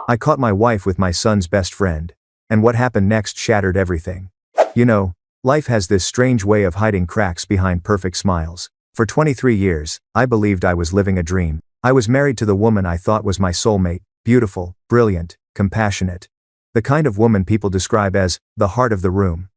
I caught my wife with my son's best friend. And what happened next shattered everything. You know, life has this strange way of hiding cracks behind perfect smiles. For 23 years, I believed I was living a dream. I was married to the woman I thought was my soulmate, beautiful, brilliant, compassionate. The kind of woman people describe as the heart of the room.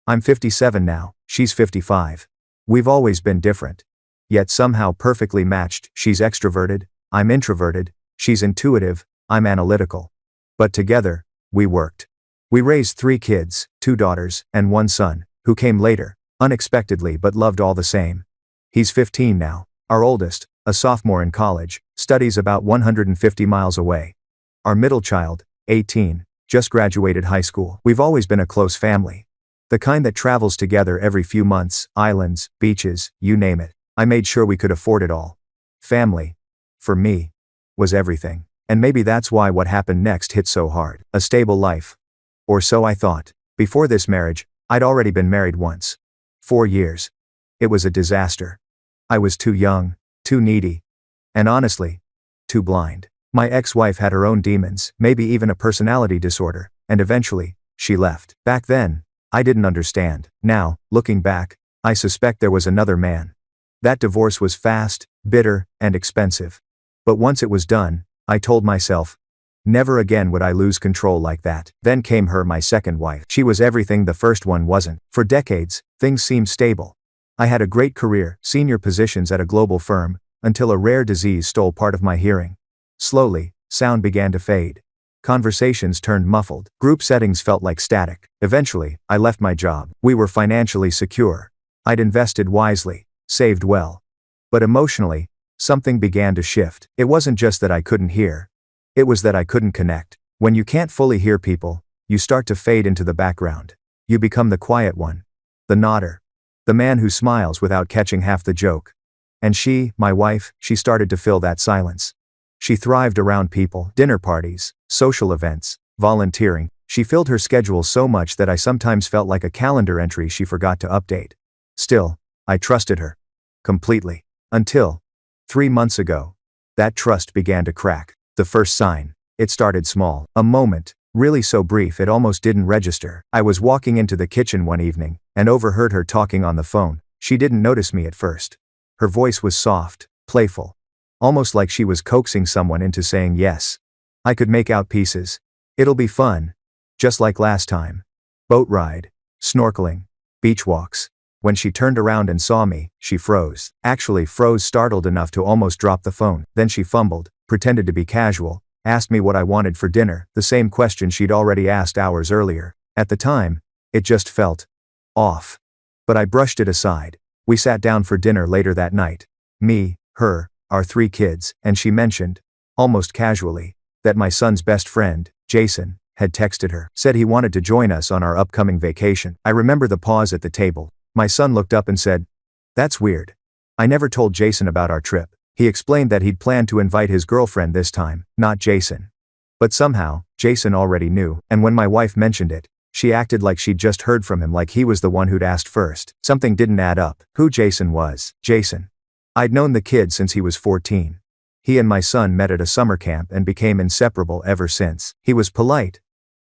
I'm 57 now, she's 55. We've always been different. Yet somehow perfectly matched. She's extroverted, I'm introverted, she's intuitive, I'm analytical. But together, we worked. We raised 3 kids, 2 daughters, and 1 son, who came later, unexpectedly but loved all the same. He's 15 now. Our oldest, a sophomore in college, studies about 150 miles away. Our middle child, 18, just graduated high school. We've always been a close family. The kind that travels together every few months, islands, beaches, you name it. I made sure we could afford it all. Family, for me, was everything. And maybe that's why what happened next hit so hard. A stable life. Or so I thought. Before this marriage, I'd already been married once. 4 years. It was a disaster. I was too young, too needy, and honestly, too blind. My ex-wife had her own demons, maybe even a personality disorder, and eventually, she left. Back then, I didn't understand. Now, looking back, I suspect there was another man. That divorce was fast, bitter, and expensive. But once it was done, I told myself, never again would I lose control like that. Then came my second wife. She was everything the first one wasn't. For decades, things seemed stable. I had a great career, senior positions at a global firm, until a rare disease stole part of my hearing. Slowly, sound began to fade. Conversations turned muffled. Group settings felt like static. Eventually, I left my job. We were financially secure. I'd invested wisely, saved well. But emotionally, something began to shift. It wasn't just that I couldn't hear. It was that I couldn't connect. When you can't fully hear people, you start to fade into the background. You become the quiet one. The nodder. The man who smiles without catching half the joke. And she, my wife, she started to fill that silence. She thrived around people, dinner parties, social events, volunteering. She filled her schedule so much that I sometimes felt like a calendar entry she forgot to update. Still, I trusted her. Completely. Until 3 months ago, that trust began to crack. The first sign. It started small. A moment, really so brief it almost didn't register. I was walking into the kitchen one evening, and overheard her talking on the phone. She didn't notice me at first. Her voice was soft, playful. Almost like she was coaxing someone into saying yes. I could make out pieces. It'll be fun. Just like last time. Boat ride, snorkeling, beach walks. When she turned around and saw me, she froze. Actually froze, startled enough to almost drop the phone. Then she fumbled, pretended to be casual, asked me what I wanted for dinner, the same question she'd already asked hours earlier. At the time, it just felt off. But I brushed it aside. We sat down for dinner later that night. Me, her, our 3 kids, and she mentioned, almost casually, that my son's best friend, Jason, had texted her, said he wanted to join us on our upcoming vacation. I remember the pause at the table. My son looked up and said, "That's weird. I never told Jason about our trip." He explained that he'd planned to invite his girlfriend this time, not Jason. But somehow, Jason already knew, and when my wife mentioned it, she acted like she'd just heard from him, like he was the one who'd asked first. Something didn't add up. Who Jason was. Jason. I'd known the kid since he was 14. He and my son met at a summer camp and became inseparable ever since. He was polite,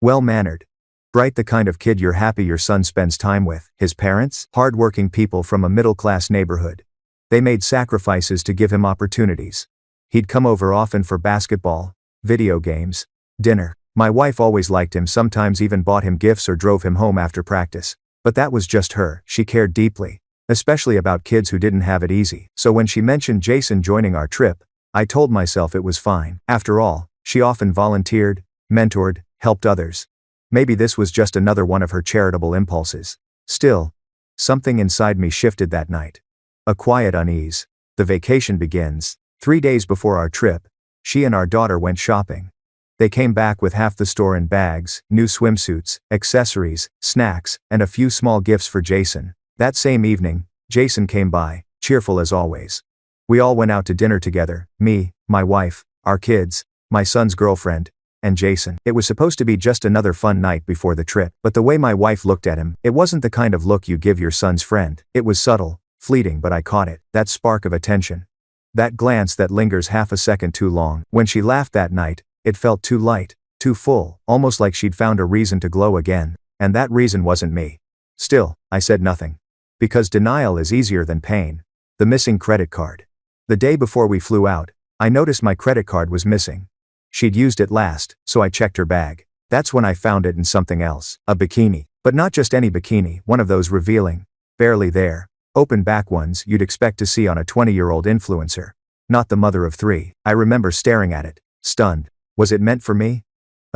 well-mannered, bright, the kind of kid you're happy your son spends time with. His parents? Hard-working people from a middle-class neighborhood. They made sacrifices to give him opportunities. He'd come over often for basketball, video games, dinner. My wife always liked him, sometimes even bought him gifts or drove him home after practice. But that was just her. She cared deeply, especially about kids who didn't have it easy. So when she mentioned Jason joining our trip, I told myself it was fine. After all, she often volunteered, mentored, helped others. Maybe this was just another one of her charitable impulses. Still, something inside me shifted that night. A quiet unease. The vacation begins. 3 days before our trip, she and our daughter went shopping. They came back with half the store in bags, new swimsuits, accessories, snacks, and a few small gifts for Jason. That same evening, Jason came by, cheerful as always. We all went out to dinner together, me, my wife, our kids, my son's girlfriend, and Jason. It was supposed to be just another fun night before the trip, but the way my wife looked at him, it wasn't the kind of look you give your son's friend. It was subtle, fleeting, but I caught it. That spark of attention. That glance that lingers half a second too long. When she laughed that night, it felt too light, too full, almost like she'd found a reason to glow again. And that reason wasn't me. Still, I said nothing. Because denial is easier than pain. The missing credit card. The day before we flew out, I noticed my credit card was missing. She'd used it last, so I checked her bag. That's when I found it in something else. A bikini. But not just any bikini, one of those revealing, barely there, open back ones you'd expect to see on a 20-year-old influencer. Not the mother of three. I remember staring at it, stunned. Was it meant for me?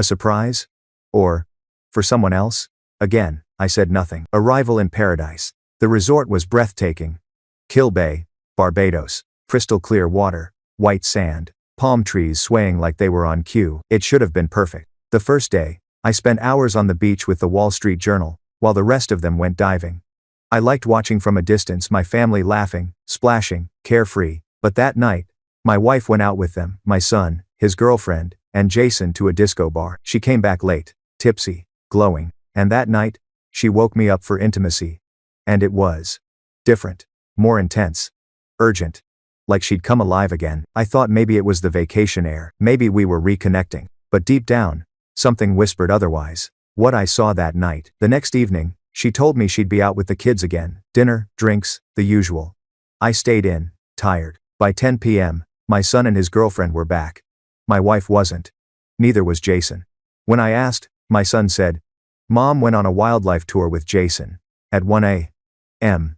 A surprise? Or for someone else? Again, I said nothing. Arrival in paradise. The resort was breathtaking. Kill Bay, Barbados. Crystal clear water, white sand, palm trees swaying like they were on cue. It should have been perfect. The first day, I spent hours on the beach with the Wall Street Journal, while the rest of them went diving. I liked watching from a distance my family laughing, splashing, carefree, but that night, my wife went out with them, my son, his girlfriend, and Jason to a disco bar. She came back late, tipsy, glowing, and that night, she woke me up for intimacy. And it was different, more intense, urgent. Like she'd come alive again. I thought maybe it was the vacation air, maybe we were reconnecting. But deep down, something whispered otherwise. What I saw that night. The next evening, she told me she'd be out with the kids again. Dinner, drinks, the usual. I stayed in, tired. By 10 p.m., my son and his girlfriend were back. My wife wasn't. Neither was Jason. When I asked, my son said, "Mom went on a wildlife tour with Jason. At 1 a.m.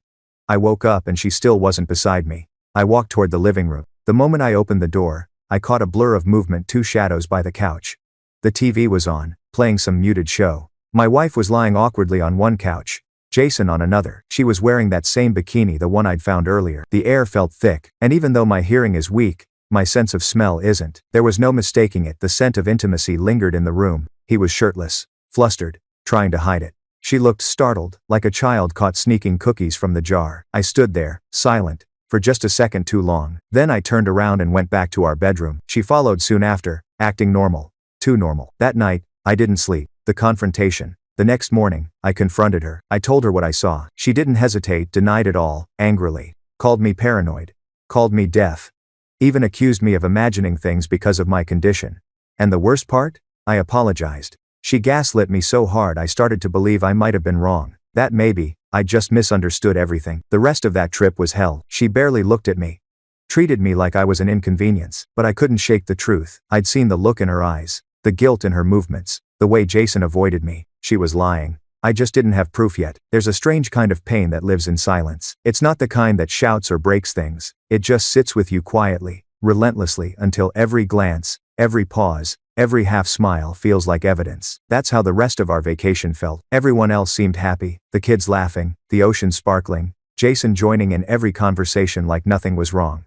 I woke up and she still wasn't beside me. I walked toward the living room. The moment I opened the door, I caught a blur of movement, two shadows by the couch. The TV was on, playing some muted show. My wife was lying awkwardly on one couch, Jason on another. She was wearing that same bikini, the one I'd found earlier. The air felt thick, and even though my hearing is weak, my sense of smell isn't. There was no mistaking it. The scent of intimacy lingered in the room. He was shirtless, flustered, trying to hide it. She looked startled, like a child caught sneaking cookies from the jar. I stood there, silent, for just a second too long. Then I turned around and went back to our bedroom. She followed soon after, acting normal. Too normal. That night, I didn't sleep. The confrontation. The next morning, I confronted her. I told her what I saw. She didn't hesitate, denied it all, angrily. Called me paranoid. Called me deaf. Even accused me of imagining things because of my condition. And the worst part? I apologized. She gaslit me so hard I started to believe I might have been wrong. That maybe, I just misunderstood everything. The rest of that trip was hell. She barely looked at me. Treated me like I was an inconvenience. But I couldn't shake the truth. I'd seen the look in her eyes. The guilt in her movements. The way Jason avoided me. She was lying. I just didn't have proof yet. There's a strange kind of pain that lives in silence. It's not the kind that shouts or breaks things. It just sits with you quietly, relentlessly, until every glance, every pause, every half smile feels like evidence. That's how the rest of our vacation felt. Everyone else seemed happy, the kids laughing, the ocean sparkling, Jason joining in every conversation like nothing was wrong.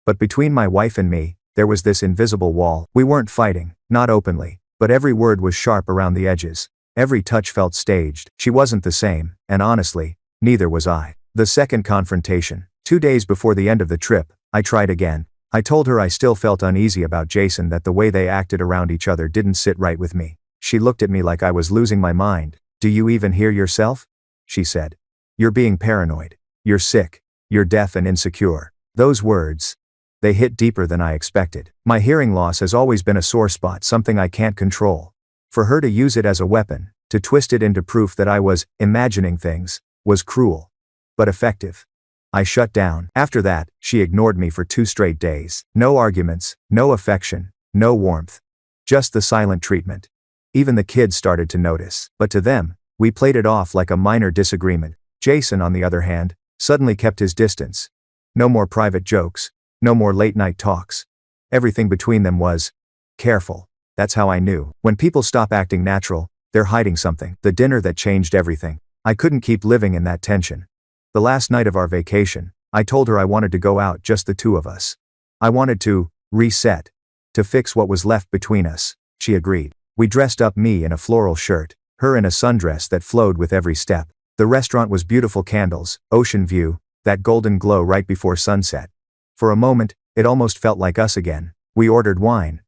But between my wife and me, there was this invisible wall. We weren't fighting, not openly, but every word was sharp around the edges. Every touch felt staged. She wasn't the same, and honestly, neither was I. The second confrontation. 2 days before the end of the trip, I tried again. I told her I still felt uneasy about Jason, that the way they acted around each other didn't sit right with me. She looked at me like I was losing my mind. "Do you even hear yourself?" she said. "You're being paranoid. You're sick. You're deaf and insecure." Those words, they hit deeper than I expected. My hearing loss has always been a sore spot, something I can't control. For her to use it as a weapon, to twist it into proof that I was imagining things, was cruel. But effective. I shut down. After that, she ignored me for 2 straight days. No arguments, no affection, no warmth. Just the silent treatment. Even the kids started to notice. But to them, we played it off like a minor disagreement. Jason, on the other hand, suddenly kept his distance. No more private jokes. No more late-night talks. Everything between them was careful. That's how I knew. When people stop acting natural, they're hiding something. The dinner that changed everything. I couldn't keep living in that tension. The last night of our vacation, I told her I wanted to go out, just the two of us. I wanted to reset. To fix what was left between us. She agreed. We dressed up, me in a floral shirt, her in a sundress that flowed with every step. The restaurant was beautiful, candles, ocean view, that golden glow right before sunset. For a moment, it almost felt like us again. We ordered wine.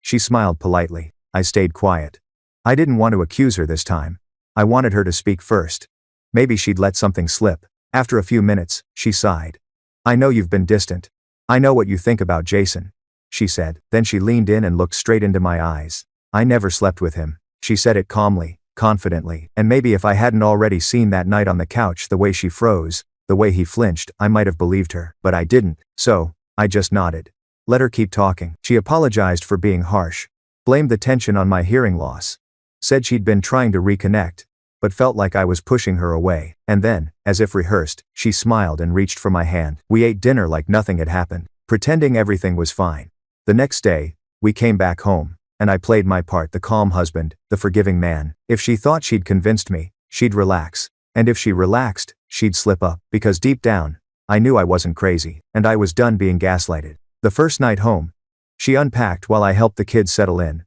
She smiled politely. I stayed quiet. I didn't want to accuse her this time. I wanted her to speak first. Maybe she'd let something slip. After a few minutes, she sighed. "I know you've been distant. I know what you think about Jason," she said. Then she leaned in and looked straight into my eyes. I never slept with him. She said it calmly, confidently, and maybe if I hadn't already seen that night on the couch the way she froze, the way he flinched, I might have believed her, but I didn't, so I just nodded. Let her keep talking. She apologized for being harsh, blamed the tension on my hearing loss, said she'd been trying to reconnect, but felt like I was pushing her away, and then, as if rehearsed, she smiled and reached for my hand. We ate dinner like nothing had happened, pretending everything was fine. The next day, we came back home, and I played my part, the calm husband, the forgiving man. If she thought she'd convinced me, she'd relax, and if she relaxed, she'd slip up, because deep down, I knew I wasn't crazy, and I was done being gaslighted. The first night home, she unpacked while I helped the kids settle in.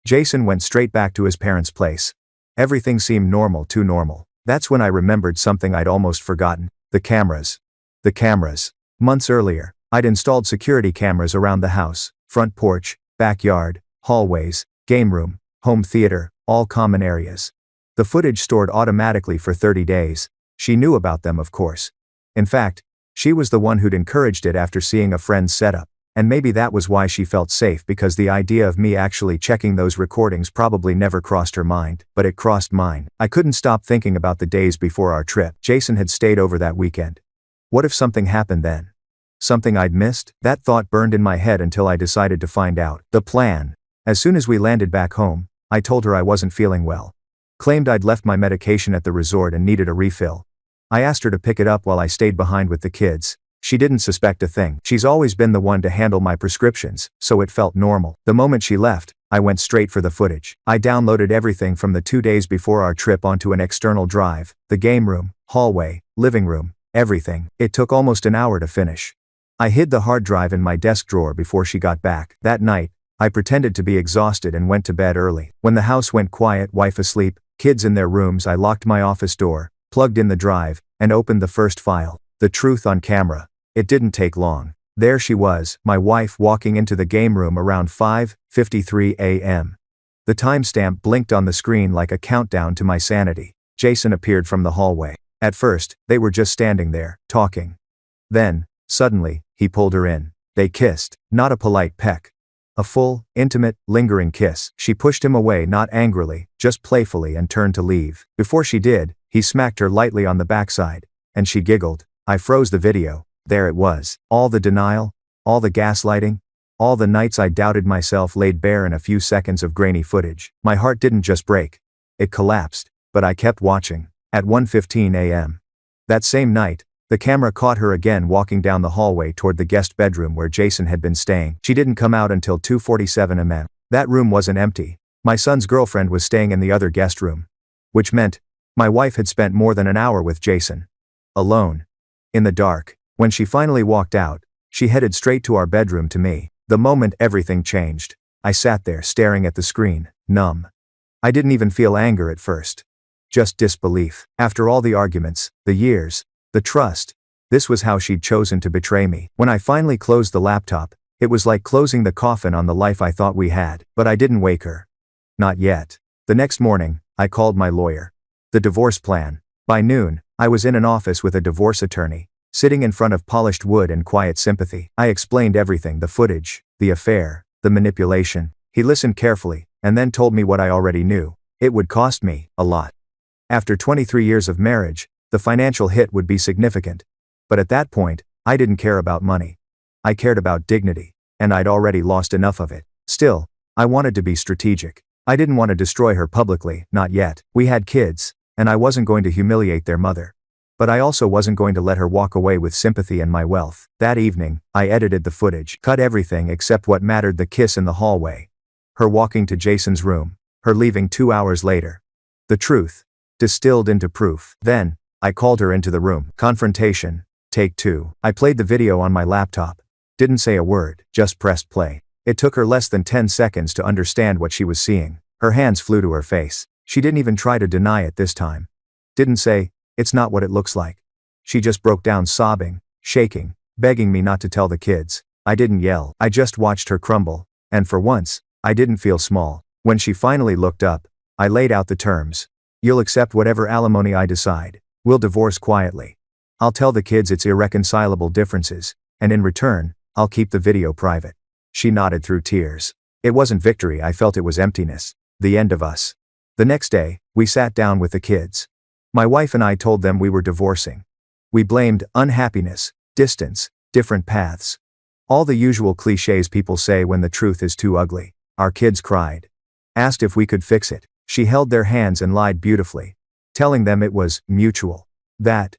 Jason went straight back to his parents' place. Everything seemed normal, too normal. That's when I remembered something I'd almost forgotten. The cameras. The cameras. Months earlier, I'd installed security cameras around the house, front porch, backyard, hallways, game room, home theater, all common areas. The footage stored automatically for 30 days. She knew about them, of course. In fact, she was the one who'd encouraged it after seeing a friend's setup. And maybe that was why she felt safe, because the idea of me actually checking those recordings probably never crossed her mind, but it crossed mine. I couldn't stop thinking about the days before our trip. Jason had stayed over that weekend. What if something happened then? Something I'd missed? That thought burned in my head until I decided to find out. The plan. As soon as we landed back home, I told her I wasn't feeling well. Claimed I'd left my medication at the resort and needed a refill. I asked her to pick it up while I stayed behind with the kids. She didn't suspect a thing. She's always been the one to handle my prescriptions, so it felt normal. The moment she left, I went straight for the footage. I downloaded everything from the 2 days before our trip onto an external drive, the game room, hallway, living room, everything. It took almost an hour to finish. I hid the hard drive in my desk drawer before she got back. That night, I pretended to be exhausted and went to bed early. When the house went quiet, wife asleep, kids in their rooms, I locked my office door, plugged in the drive, and opened the first file. The truth on camera. It didn't take long. There she was, my wife, walking into the game room around 5:53 a.m. The timestamp blinked on the screen like a countdown to my sanity. Jason appeared from the hallway. At first, they were just standing there, talking. Then, suddenly, he pulled her in. They kissed, not a polite peck. A full, intimate, lingering kiss. She pushed him away, not angrily, just playfully, and turned to leave. Before she did, he smacked her lightly on the backside, and she giggled. I froze the video. There it was. All the denial, all the gaslighting, all the nights I doubted myself laid bare in a few seconds of grainy footage. My heart didn't just break. It collapsed, but I kept watching. At 1:15 a.m. that same night, the camera caught her again walking down the hallway toward the guest bedroom where Jason had been staying. She didn't come out until 2:47 a.m. That room wasn't empty. My son's girlfriend was staying in the other guest room. Which meant, my wife had spent more than an hour with Jason. Alone. In the dark. When she finally walked out, she headed straight to our bedroom to me. The moment everything changed. I sat there staring at the screen, numb. I didn't even feel anger at first. Just disbelief. After all the arguments, the years, the trust, this was how she'd chosen to betray me. When I finally closed the laptop, it was like closing the coffin on the life I thought we had. But I didn't wake her. Not yet. The next morning, I called my lawyer. The divorce plan. By noon, I was in an office with a divorce attorney, sitting in front of polished wood and quiet sympathy. I explained everything, the footage, the affair, the manipulation. He listened carefully, and then told me what I already knew. It would cost me a lot. After 23 years of marriage, the financial hit would be significant. But at that point, I didn't care about money. I cared about dignity, and I'd already lost enough of it. Still, I wanted to be strategic. I didn't want to destroy her publicly, not yet. We had kids, and I wasn't going to humiliate their mother. But I also wasn't going to let her walk away with sympathy and my wealth. That evening, I edited the footage, cut everything except what mattered: the kiss in the hallway, her walking to Jason's room, her leaving 2 hours later. The truth, distilled into proof. Then, I called her into the room. Confrontation, take 2. I played the video on my laptop. Didn't say a word, just pressed play. It took her less than 10 seconds to understand what she was seeing. Her hands flew to her face. She didn't even try to deny it this time. Didn't say, "It's not what it looks like." She just broke down sobbing, shaking, begging me not to tell the kids. I didn't yell. I just watched her crumble, and for once, I didn't feel small. When she finally looked up, I laid out the terms. "You'll accept whatever alimony I decide. We'll divorce quietly. I'll tell the kids it's irreconcilable differences, and in return, I'll keep the video private." She nodded through tears. It wasn't victory, I felt it was emptiness. The end of us. The next day, we sat down with the kids. My wife and I told them we were divorcing. We blamed unhappiness, distance, different paths. All the usual cliches people say when the truth is too ugly. Our kids cried. Asked if we could fix it. She held their hands and lied beautifully, telling them it was mutual. That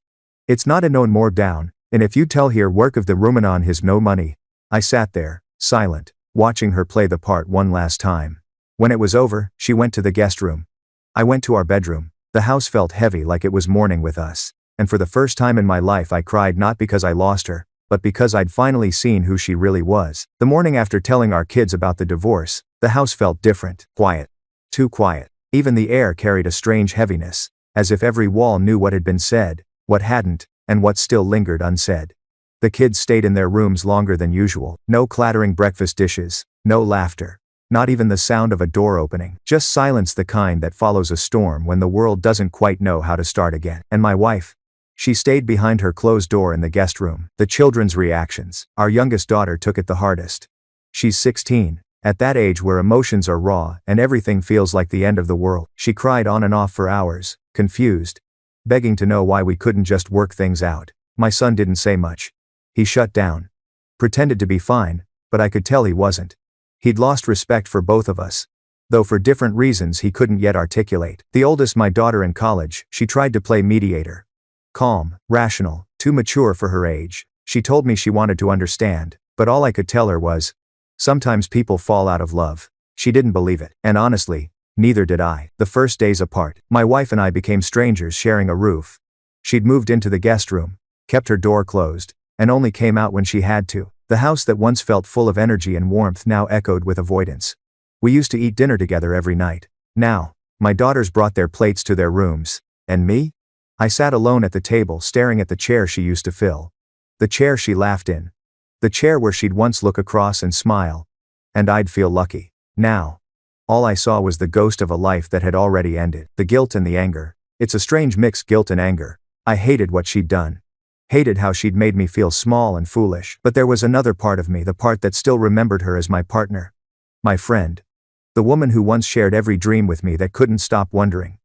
it's not a no more down, and if you tell here work of the ruminon his no money. I sat there, silent, watching her play the part one last time. When it was over, she went to the guest room. I went to our bedroom. The house felt heavy, like it was mourning with us. And for the first time in my life I cried, not because I lost her, but because I'd finally seen who she really was. The morning after telling our kids about the divorce, the house felt different. Quiet. Too quiet. Even the air carried a strange heaviness, as if every wall knew what had been said, what hadn't, and what still lingered unsaid. The kids stayed in their rooms longer than usual. No clattering breakfast dishes, no laughter. Not even the sound of a door opening. Just silence, the kind that follows a storm when the world doesn't quite know how to start again. And my wife? She stayed behind her closed door in the guest room. The children's reactions. Our youngest daughter took it the hardest. She's 16, at that age where emotions are raw and everything feels like the end of the world. She cried on and off for hours, confused, begging to know why we couldn't just work things out. My son didn't say much. He shut down. Pretended to be fine, but I could tell he wasn't. He'd lost respect for both of us, though for different reasons he couldn't yet articulate. The oldest, my daughter in college, she tried to play mediator. Calm, rational, too mature for her age. She told me she wanted to understand, but all I could tell her was, sometimes people fall out of love. She didn't believe it, and honestly, neither did I. The first days apart, my wife and I became strangers sharing a roof. She'd moved into the guest room, kept her door closed, and only came out when she had to. The house that once felt full of energy and warmth now echoed with avoidance. We used to eat dinner together every night. Now, my daughters brought their plates to their rooms. And me? I sat alone at the table, staring at the chair she used to fill. The chair she laughed in. The chair where she'd once look across and smile. And I'd feel lucky. Now, all I saw was the ghost of a life that had already ended. The guilt and the anger. It's a strange mix, guilt and anger. I hated what she'd done. Hated how she'd made me feel small and foolish. But there was another part of me, the part that still remembered her as my partner. My friend. The woman who once shared every dream with me, that couldn't stop wondering.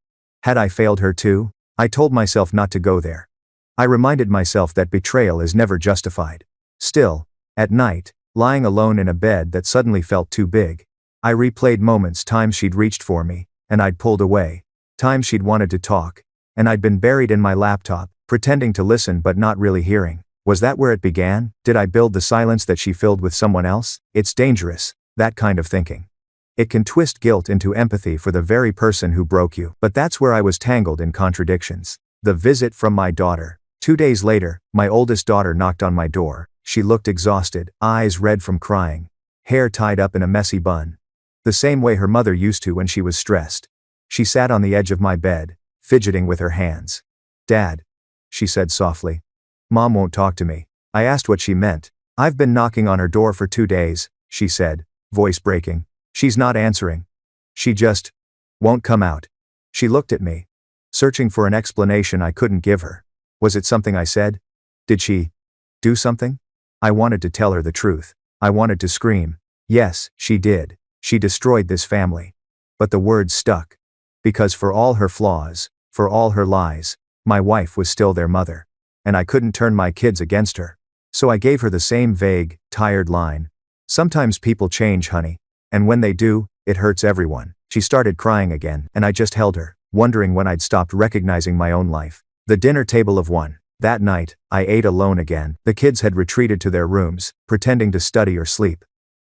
Had I failed her too? I told myself not to go there. I reminded myself that betrayal is never justified. Still, at night, lying alone in a bed that suddenly felt too big, I replayed moments, times she'd reached for me, and I'd pulled away, times she'd wanted to talk, and I'd been buried in my laptop, pretending to listen but not really hearing. Was that where it began? Did I build the silence that she filled with someone else? It's dangerous, that kind of thinking. It can twist guilt into empathy for the very person who broke you. But that's where I was tangled in contradictions. The visit from my daughter. 2 days later, my oldest daughter knocked on my door. She looked exhausted, eyes red from crying, hair tied up in a messy bun. The same way her mother used to when she was stressed. She sat on the edge of my bed, fidgeting with her hands. "Dad," she said softly. "Mom won't talk to me." I asked what she meant. "I've been knocking on her door for 2 days, she said, voice breaking. "She's not answering. She just won't come out." She looked at me, searching for an explanation I couldn't give her. Was it something I said? Did she do something? I wanted to tell her the truth. I wanted to scream. Yes, she did. She destroyed this family. But the words stuck. Because for all her flaws, for all her lies, my wife was still their mother. And I couldn't turn my kids against her. So I gave her the same vague, tired line. "Sometimes people change, honey. And when they do, it hurts everyone." She started crying again, and I just held her, wondering when I'd stopped recognizing my own life. The dinner table of one. That night, I ate alone again. The kids had retreated to their rooms, pretending to study or sleep.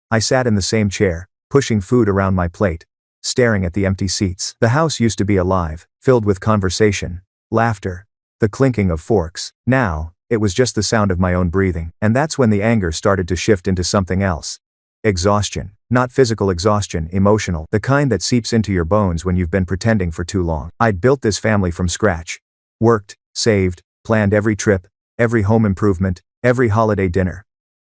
I sat in the same chair, pushing food around my plate, staring at the empty seats. The house used to be alive, filled with conversation, laughter, the clinking of forks. Now, it was just the sound of my own breathing. And that's when the anger started to shift into something else. Exhaustion. Not physical exhaustion, emotional. The kind that seeps into your bones when you've been pretending for too long. I'd built this family from scratch. Worked, saved, planned every trip, every home improvement, every holiday dinner.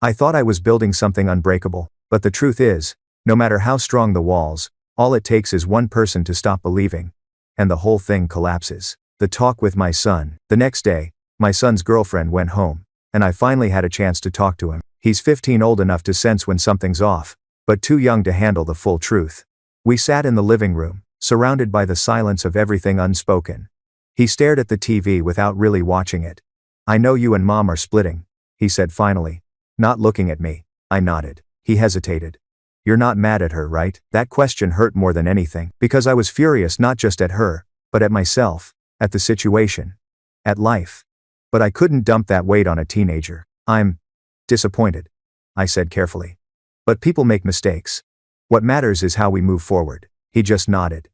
I thought I was building something unbreakable. But the truth is, no matter how strong the walls, all it takes is one person to stop believing. And the whole thing collapses. The talk with my son. The next day, my son's girlfriend went home, and I finally had a chance to talk to him. He's 15, old enough to sense when something's off, but too young to handle the full truth. We sat in the living room, surrounded by the silence of everything unspoken. He stared at the TV without really watching it. "I know you and Mom are splitting," he said finally. Not looking at me. I nodded. He hesitated. "You're not mad at her, right?" That question hurt more than anything, because I was furious not just at her, but at myself, at the situation, at life. But I couldn't dump that weight on a teenager. "I'm disappointed," I said carefully. "But people make mistakes. What matters is how we move forward." He just nodded.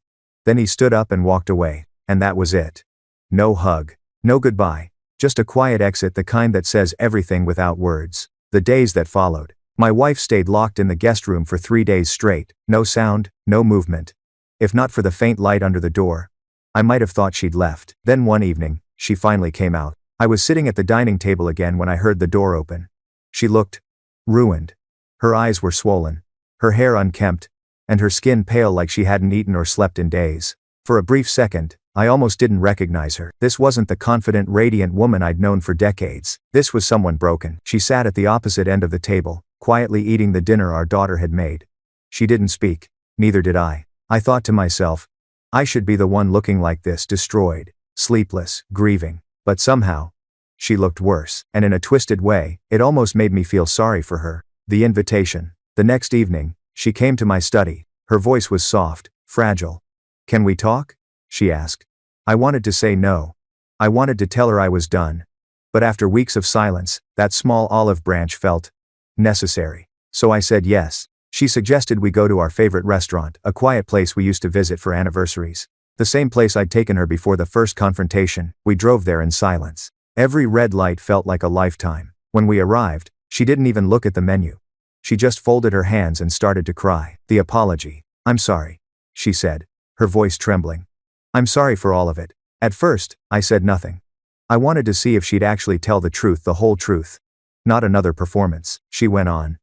Then he stood up and walked away, and that was it. No hug. No goodbye. Just a quiet exit, the kind that says everything without words. The days that followed, my wife stayed locked in the guest room for 3 days straight, no sound, no movement. If not for the faint light under the door, I might have thought she'd left. Then one evening, she finally came out. I was sitting at the dining table again when I heard the door open. She looked ruined. Her eyes were swollen, her hair unkempt, and her skin pale like she hadn't eaten or slept in days. For a brief second, I almost didn't recognize her. This wasn't the confident, radiant woman I'd known for decades. This was someone broken. She sat at the opposite end of the table, quietly eating the dinner our daughter had made. She didn't speak. Neither did I. I thought to myself, I should be the one looking like this, destroyed, sleepless, grieving. But somehow, she looked worse, and in a twisted way, it almost made me feel sorry for her. The invitation. The next evening, she came to my study. Her voice was soft, fragile. "Can we talk?" she asked. I wanted to say no. I wanted to tell her I was done. But after weeks of silence, that small olive branch felt necessary. So I said yes. She suggested we go to our favorite restaurant, a quiet place we used to visit for anniversaries. The same place I'd taken her before the first confrontation. We drove there in silence. Every red light felt like a lifetime. When we arrived, she didn't even look at the menu. She just folded her hands and started to cry. The apology. "I'm sorry," she said, her voice trembling. "I'm sorry for all of it." At first, I said nothing. I wanted to see if she'd actually tell the truth, the whole truth. "Not another performance," she went on.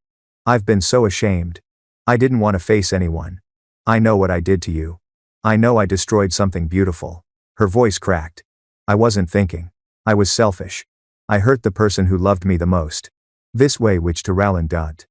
"I've been so ashamed. I didn't want to face anyone. I know what I did to you. I know I destroyed something beautiful." Her voice cracked. "I wasn't thinking. I was selfish. I hurt the person who loved me the most. This way which to Rowland dot."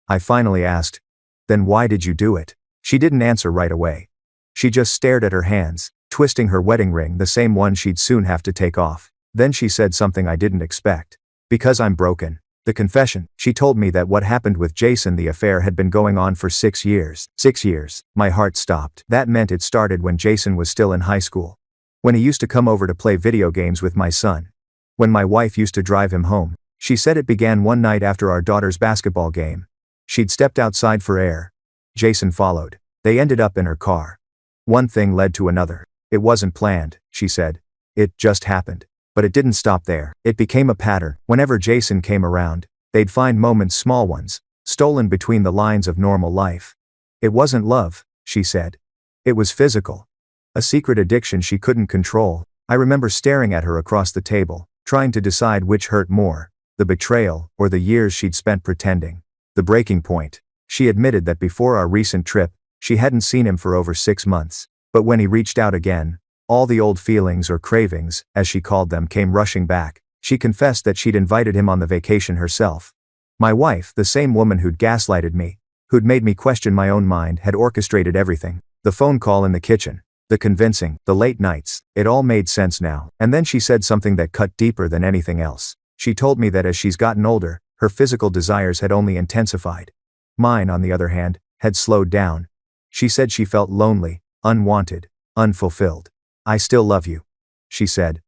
I finally asked, "Then why did you do it?" She didn't answer right away. She just stared at her hands, twisting her wedding ring, the same one she'd soon have to take off. Then she said something I didn't expect. "Because I'm broken." The confession. She told me that what happened with Jason, the affair, had been going on for 6 years. 6 years. My heart stopped. That meant it started when Jason was still in high school. When he used to come over to play video games with my son. When my wife used to drive him home. She said it began one night after our daughter's basketball game. She'd stepped outside for air. Jason followed. They ended up in her car. One thing led to another. "It wasn't planned," she said. "It just happened." But it didn't stop there. It became a pattern. Whenever Jason came around, they'd find moments, small ones, stolen between the lines of normal life. "It wasn't love," she said. "It was physical. A secret addiction she couldn't control." I remember staring at her across the table, trying to decide which hurt more, the betrayal or the years she'd spent pretending. The breaking point. She admitted that before our recent trip, she hadn't seen him for over 6 months. But when he reached out again, all the old feelings or cravings, as she called them, came rushing back. She confessed that she'd invited him on the vacation herself. My wife, the same woman who'd gaslighted me, who'd made me question my own mind, had orchestrated everything. The phone call in the kitchen, the convincing, the late nights, it all made sense now. And then she said something that cut deeper than anything else. She told me that as she's gotten older, her physical desires had only intensified. Mine, on the other hand, had slowed down. She said she felt lonely, unwanted, unfulfilled. "I still love you," she said.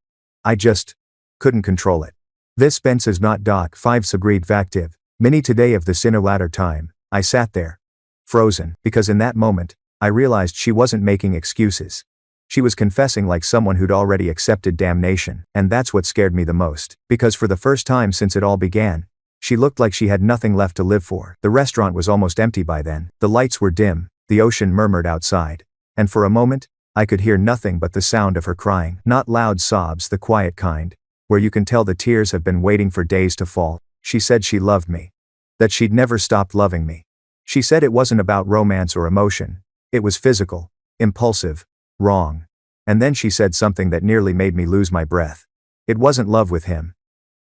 "I just couldn't control it." This Spence is not Doc 5 Subread Vactive. Mini today of the sinner latter time. I sat there, frozen, because in that moment, I realized she wasn't making excuses. She was confessing like someone who'd already accepted damnation, and that's what scared me the most, because for the first time since it all began, she looked like she had nothing left to live for. The restaurant was almost empty by then. The lights were dim, the ocean murmured outside, and for a moment, I could hear nothing but the sound of her crying. Not loud sobs, the quiet kind, where you can tell the tears have been waiting for days to fall. She said she loved me. That she'd never stopped loving me. She said it wasn't about romance or emotion. It was physical, impulsive, wrong. And then she said something that nearly made me lose my breath. It wasn't love with him.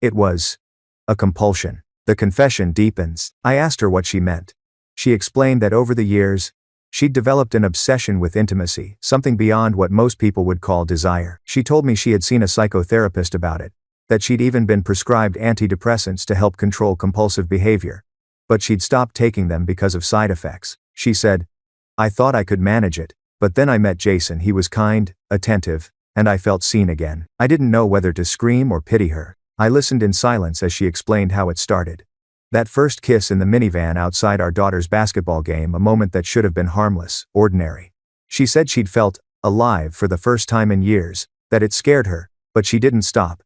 It was a compulsion. The confession deepens. I asked her what she meant. She explained that over the years, she'd developed an obsession with intimacy, something beyond what most people would call desire. She told me she had seen a psychotherapist about it, that she'd even been prescribed antidepressants to help control compulsive behavior. But she'd stopped taking them because of side effects. She said, "I thought I could manage it, but then I met Jason. He was kind, attentive, and I felt seen again." I didn't know whether to scream or pity her. I listened in silence as she explained how it started. That first kiss in the minivan outside our daughter's basketball game, a moment that should have been harmless, ordinary. She said she'd felt alive for the first time in years, that it scared her, but she didn't stop.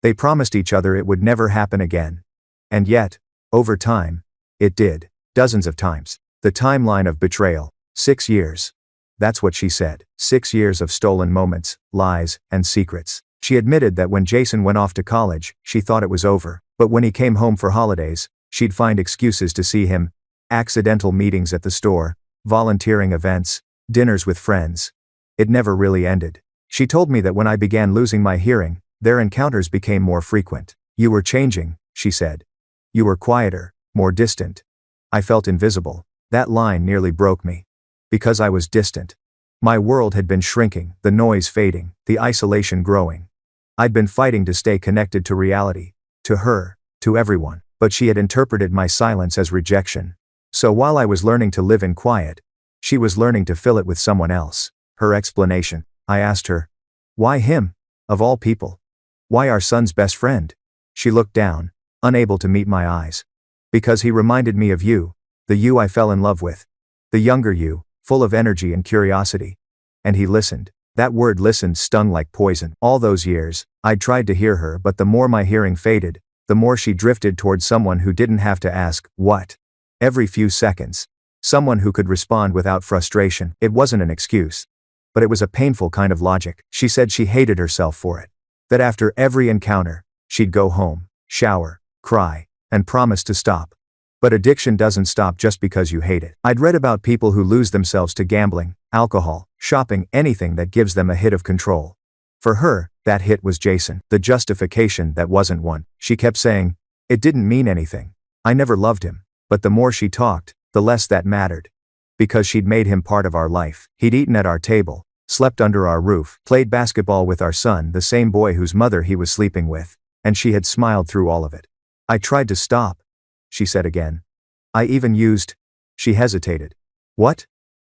They promised each other it would never happen again. And yet, over time, it did. Dozens of times. The timeline of betrayal. 6 years. That's what she said. 6 years of stolen moments, lies, and secrets. She admitted that when Jason went off to college, she thought it was over. But when he came home for holidays, she'd find excuses to see him. Accidental meetings at the store, volunteering events, dinners with friends. It never really ended. She told me that when I began losing my hearing, their encounters became more frequent. "You were changing," she said. "You were quieter, more distant. I felt invisible." That line nearly broke me. Because I was distant. My world had been shrinking, the noise fading, the isolation growing. I'd been fighting to stay connected to reality, to her, to everyone, but she had interpreted my silence as rejection. So while I was learning to live in quiet, she was learning to fill it with someone else. Her explanation. I asked her, "Why him? Of all people? Why our son's best friend?" She looked down, unable to meet my eyes. "Because he reminded me of you, the you I fell in love with. The younger you, full of energy and curiosity." And he listened. That word listened stung like poison. All those years, I'd tried to hear her, but the more my hearing faded, the more she drifted towards someone who didn't have to ask, "What?" every few seconds. Someone who could respond without frustration. It wasn't an excuse. But it was a painful kind of logic. She said she hated herself for it. That after every encounter, she'd go home, shower, cry, and promise to stop. But addiction doesn't stop just because you hate it. I'd read about people who lose themselves to gambling, alcohol, shopping, anything that gives them a hit of control. For her, that hit was Jason. The justification that wasn't one. She kept saying, "It didn't mean anything. I never loved him." But the more she talked, the less that mattered. Because she'd made him part of our life. He'd eaten at our table, slept under our roof, played basketball with our son, the same boy whose mother he was sleeping with. And she had smiled through all of it. "I tried to stop," she said again. "I even used..." She hesitated. "What?"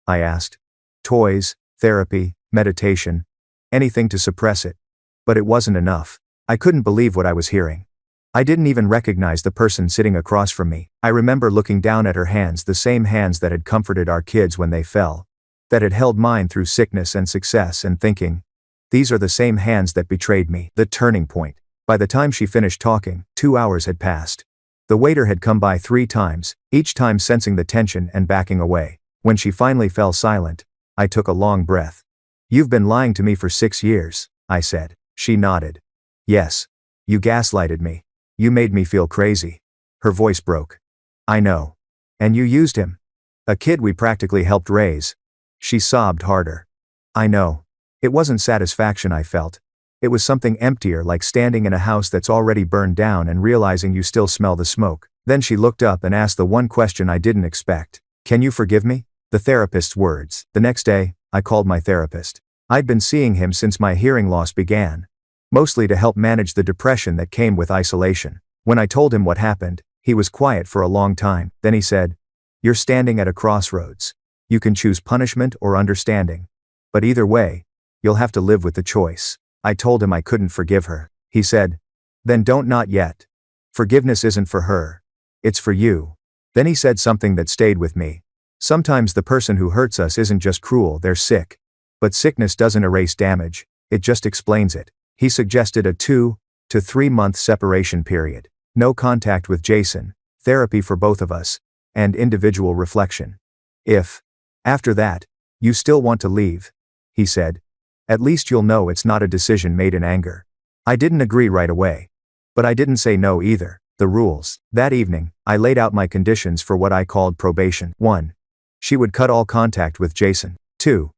I asked. "Toys, therapy, meditation, anything to suppress it." But it wasn't enough. I couldn't believe what I was hearing. I didn't even recognize the person sitting across from me. I remember looking down at her hands, the same hands that had comforted our kids when they fell, that had held mine through sickness and success, and thinking, these are the same hands that betrayed me. The turning point. By the time she finished talking, 2 hours had passed. The waiter had come by 3 times, each time sensing the tension and backing away. When she finally fell silent, I took a long breath. "You've been lying to me for 6 years, I said. She nodded. "Yes. You gaslighted me. You made me feel crazy." Her voice broke. "I know. And you used him. A kid we practically helped raise." She sobbed harder. "I know. It wasn't satisfaction I felt. It was something emptier, like standing in a house that's already burned down and realizing you still smell the smoke." Then she looked up and asked the one question I didn't expect. "Can you forgive me?" The therapist's words. The next day, I called my therapist. I'd been seeing him since my hearing loss began. Mostly to help manage the depression that came with isolation. When I told him what happened, he was quiet for a long time. Then he said, "You're standing at a crossroads. You can choose punishment or understanding. But either way, you'll have to live with the choice." I told him I couldn't forgive her. He said, "Then don't, not yet. Forgiveness isn't for her. It's for you." Then he said something that stayed with me. Sometimes the person who hurts us isn't just cruel, they're sick. But sickness doesn't erase damage, it just explains it. He suggested a 2 to 3 month separation period. No contact with Jason, therapy for both of us, and individual reflection. "If, after that, you still want to leave," he said, "at least you'll know it's not a decision made in anger." I didn't agree right away. But I didn't say no either. The rules. That evening, I laid out my conditions for what I called probation. 1. She would cut all contact with Jason. 2.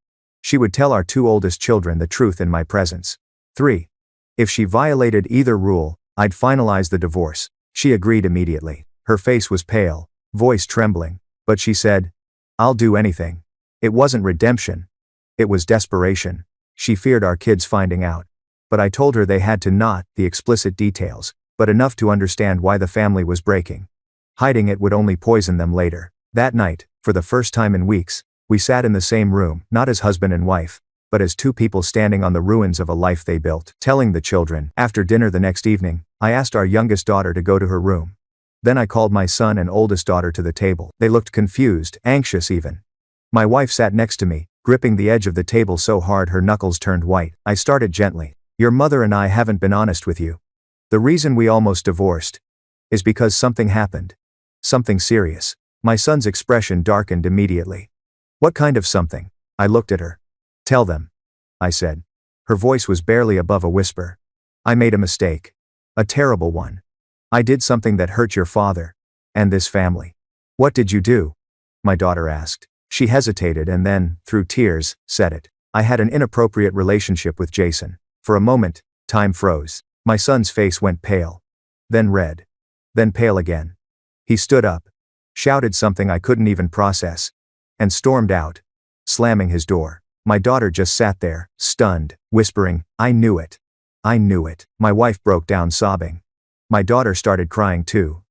She would tell our 2 oldest children the truth in my presence. 3. If she violated either rule, I'd finalize the divorce. She agreed immediately. Her face was pale, voice trembling, But she said, "I'll do anything." It wasn't redemption. It was desperation. She feared our kids finding out. But I told her they had to not the explicit details, but enough to understand why the family was breaking. Hiding it would only poison them later. That night, for the first time in weeks, we sat in the same room, not as husband and wife, but as two people standing on the ruins of a life they built, telling the children. After dinner the next evening, I asked our youngest daughter to go to her room. Then I called my son and oldest daughter to the table. They looked confused, anxious even. My wife sat next to me, gripping the edge of the table so hard her knuckles turned white. I started gently. "Your mother and I haven't been honest with you. The reason we almost divorced is because something happened. Something serious." My son's expression darkened immediately. "What kind of something?" I looked at her. "Tell them," I said. Her voice was barely above a whisper. "I made a mistake. A terrible one. I did something that hurt your father. And this family." "What did you do?" my daughter asked. She hesitated and then, through tears, said it. "I had an inappropriate relationship with Jason." For a moment, time froze. My son's face went pale. Then red. Then pale again. He stood up, shouted something I couldn't even process, and stormed out, slamming his door. My daughter just sat there, stunned, whispering, "I knew it. I knew it." My wife broke down sobbing. My daughter started crying too.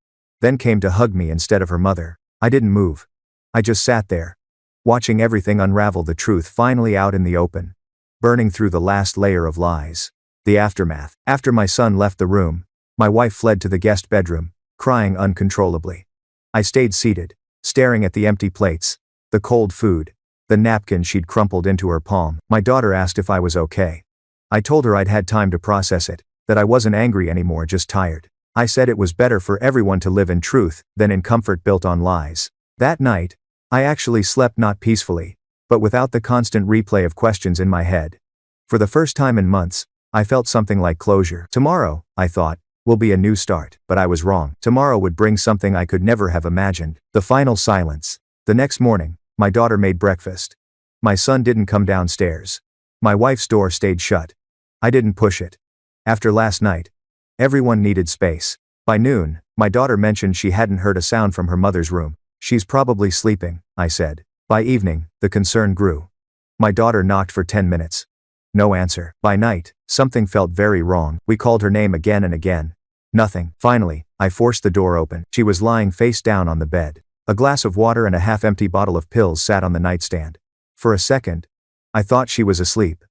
Then came to hug me instead of her mother. I didn't move. I just sat there, watching everything unravel, the truth finally out in the open, burning through the last layer of lies. The aftermath. After my son left the room, my wife fled to the guest bedroom, crying uncontrollably. I stayed seated, staring at the empty plates, the cold food, the napkin she'd crumpled into her palm. My daughter asked if I was okay. I told her I'd had time to process it, that I wasn't angry anymore, just tired. I said it was better for everyone to live in truth than in comfort built on lies. That night, I actually slept not peacefully, but without the constant replay of questions in my head. For the first time in months, I felt something like closure. Tomorrow, I thought, will be a new start, but I was wrong. Tomorrow would bring something I could never have imagined. The final silence. The next morning, my daughter made breakfast. My son didn't come downstairs. My wife's door stayed shut. I didn't push it. After last night, everyone needed space. By noon, my daughter mentioned she hadn't heard a sound from her mother's room. "She's probably sleeping," I said. By evening, the concern grew. My daughter knocked for 10 minutes. No answer. By night, something felt very wrong. We called her name again and again. Nothing. Finally, I forced the door open. She was lying face down on the bed. A glass of water and a half-empty bottle of pills sat on the nightstand. For a second, I thought she was asleep.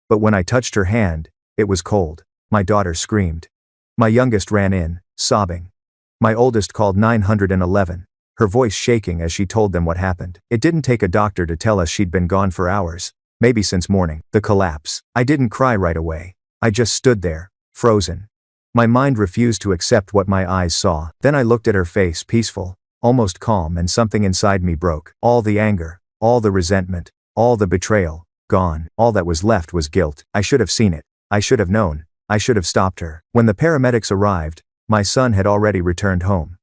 But when I touched her hand, it was cold. My daughter screamed. My youngest ran in, sobbing. My oldest called 911, her voice shaking as she told them what happened. It didn't take a doctor to tell us she'd been gone for hours, maybe since morning. The collapse. I didn't cry right away. I just stood there, frozen. My mind refused to accept what my eyes saw. Then I looked at her face, peaceful, almost calm, and something inside me broke. All the anger, all the resentment, all the betrayal, gone. All that was left was guilt. I should have seen it. I should have known. I should have stopped her. When the paramedics arrived, my son had already returned home.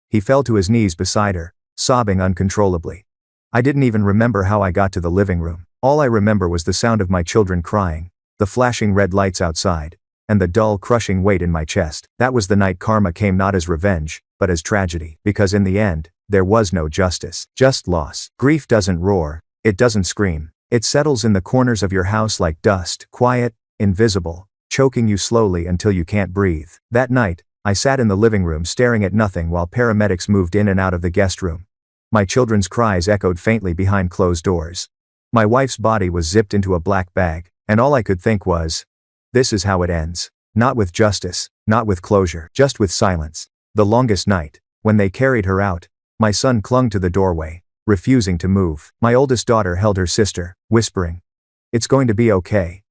He fell to his knees beside her, sobbing uncontrollably. I didn't even remember how I got to the living room. All I remember was the sound of my children crying, the flashing red lights outside, and the dull, crushing weight in my chest. That was the night karma came, not as revenge, but as tragedy. Because in the end, there was no justice, just loss. Grief doesn't roar, it doesn't scream. It settles in the corners of your house like dust, quiet, invisible, choking you slowly until you can't breathe. That night, I sat in the living room staring at nothing while paramedics moved in and out of the guest room. My children's cries echoed faintly behind closed doors. My wife's body was zipped into a black bag, and all I could think was, this is how it ends. Not with justice, not with closure, just with silence. The longest night, when they carried her out, my son clung to the doorway, refusing to move. My oldest daughter held her sister, whispering, "It's going to be okay."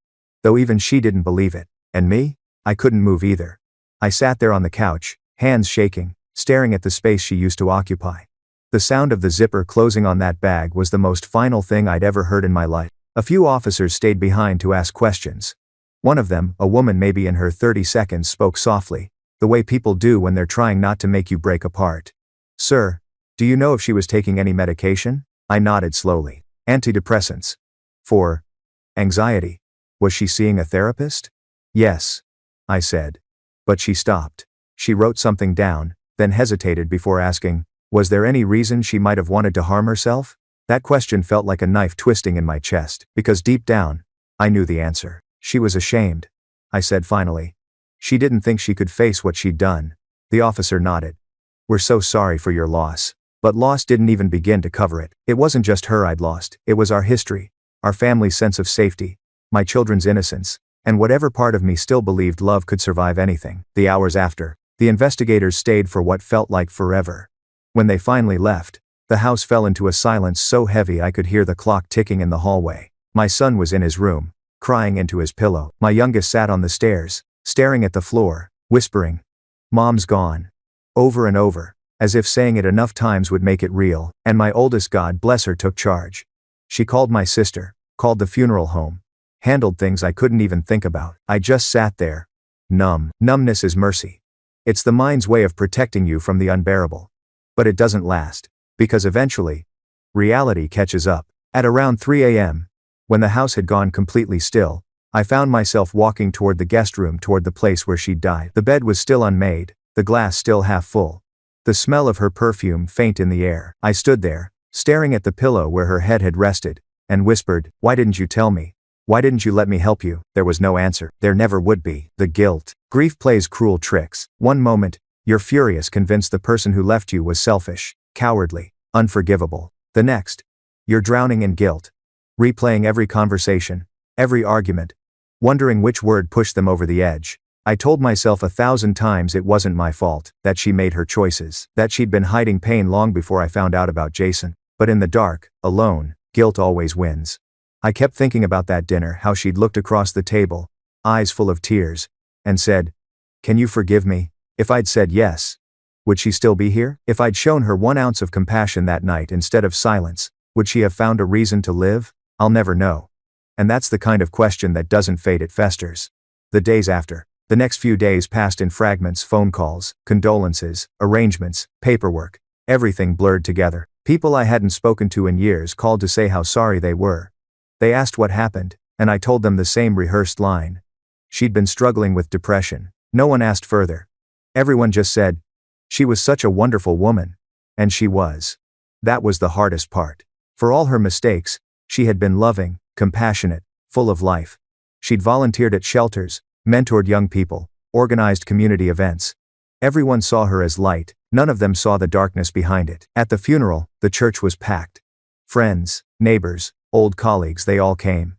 Though even she didn't believe it. And me? I couldn't move either. I sat there on the couch, hands shaking, staring at the space she used to occupy. The sound of the zipper closing on that bag was the most final thing I'd ever heard in my life. A few officers stayed behind to ask questions. One of them, a woman maybe in her 30s, spoke softly, the way people do when they're trying not to make you break apart. "Sir, do you know if she was taking any medication?" I nodded slowly. "Antidepressants. For anxiety. Was she seeing a therapist?" "Yes," I said. But she stopped. She wrote something down, then hesitated before asking, Was there any reason she might have wanted to harm herself? That question felt like a knife twisting in my chest, because deep down, I knew the answer. She was ashamed, I said finally. She didn't think she could face what she'd done. The officer nodded. We're so sorry for your loss. But loss didn't even begin to cover it. It wasn't just her I'd lost, it was our history, our family's sense of safety, my children's innocence, and whatever part of me still believed love could survive anything. The hours after, the investigators stayed for what felt like forever. When they finally left, the house fell into a silence so heavy I could hear the clock ticking in the hallway. My son was in his room, crying into his pillow. My youngest sat on the stairs, staring at the floor, whispering, "Mom's gone," over and over, as if saying it enough times would make it real, and my oldest, God bless her, took charge. She called my sister, called the funeral home, handled things I couldn't even think about. I just sat there, numb. Numbness is mercy. It's the mind's way of protecting you from the unbearable. But it doesn't last, because eventually, reality catches up. At around 3 a.m., when the house had gone completely still, I found myself walking toward the guest room, toward the place where she'd died. The bed was still unmade, the glass still half full. The smell of her perfume faint in the air. I stood there, staring at the pillow where her head had rested, and whispered, "Why didn't you tell me? Why didn't you let me help you?" There was no answer. There never would be. The guilt. Grief plays cruel tricks. One moment, you're furious, convinced the person who left you was selfish, cowardly, unforgivable. The next, you're drowning in guilt, replaying every conversation, every argument, wondering which word pushed them over the edge. I told myself 1,000 times it wasn't my fault, that she made her choices, that she'd been hiding pain long before I found out about Jason. But in the dark, alone, guilt always wins. I kept thinking about that dinner, how she'd looked across the table, eyes full of tears, and said, "Can you forgive me?" If I'd said yes, would she still be here? If I'd shown her 1 ounce of compassion that night instead of silence, would she have found a reason to live? I'll never know. And that's the kind of question that doesn't fade, it festers. The days after. The next few days passed in fragments: phone calls, condolences, arrangements, paperwork, everything blurred together. People I hadn't spoken to in years called to say how sorry they were. They asked what happened, and I told them the same rehearsed line. She'd been struggling with depression. No one asked further. Everyone just said, "She was such a wonderful woman." And she was. That was the hardest part. For all her mistakes, she had been loving, compassionate, full of life. She'd volunteered at shelters, mentored young people, organized community events. Everyone saw her as light, none of them saw the darkness behind it. At the funeral, the church was packed. Friends, neighbors, old colleagues, they all came.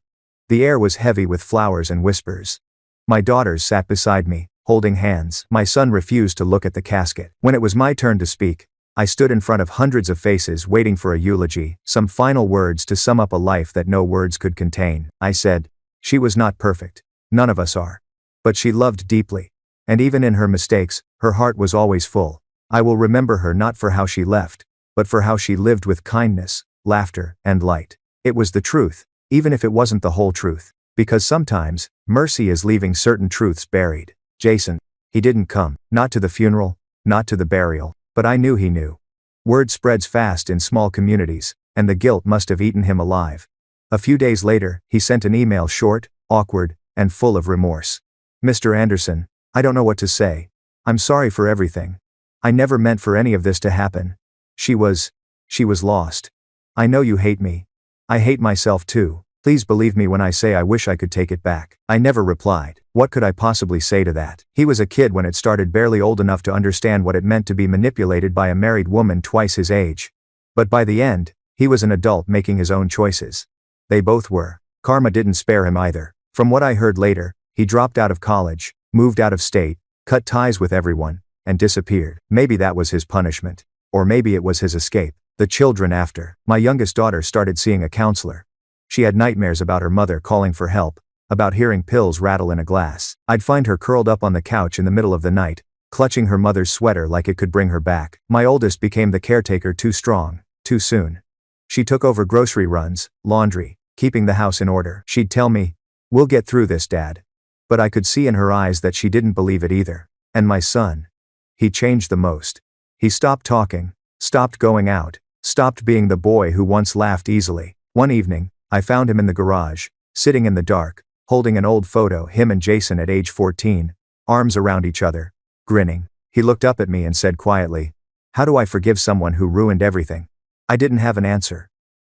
The air was heavy with flowers and whispers. My daughters sat beside me, holding hands. My son refused to look at the casket. When it was my turn to speak, I stood in front of hundreds of faces waiting for a eulogy, some final words to sum up a life that no words could contain. I said, "She was not perfect. None of us are. But she loved deeply. And even in her mistakes, her heart was always full. I will remember her not for how she left, but for how she lived with kindness, laughter, and light." It was the truth, even if it wasn't the whole truth. Because sometimes, mercy is leaving certain truths buried. Jason, he didn't come, not to the funeral, not to the burial, but I knew he knew. Word spreads fast in small communities, and the guilt must have eaten him alive. A few days later, he sent an email, short, awkward, and full of remorse. "Mr. Anderson, I don't know what to say. I'm sorry for everything. I never meant for any of this to happen. She was lost. I know you hate me. I hate myself too. Please believe me when I say I wish I could take it back." I never replied. What could I possibly say to that? He was a kid when it started, barely old enough to understand what it meant to be manipulated by a married woman twice his age. But by the end, he was an adult making his own choices. They both were. Karma didn't spare him either. From what I heard later, he dropped out of college, moved out of state, cut ties with everyone, and disappeared. Maybe that was his punishment. Or maybe it was his escape. The children after. My youngest daughter started seeing a counselor. She had nightmares about her mother calling for help, about hearing pills rattle in a glass. I'd find her curled up on the couch in the middle of the night, clutching her mother's sweater like it could bring her back. My oldest became the caretaker too strong, too soon. She took over grocery runs, laundry, keeping the house in order. She'd tell me, "We'll get through this, Dad." But I could see in her eyes that she didn't believe it either. And my son. He changed the most. He stopped talking, stopped going out, stopped being the boy who once laughed easily. One evening, I found him in the garage, sitting in the dark, holding an old photo, him and Jason at age 14, arms around each other, grinning. He looked up at me and said quietly, How do I forgive someone who ruined everything? I didn't have an answer.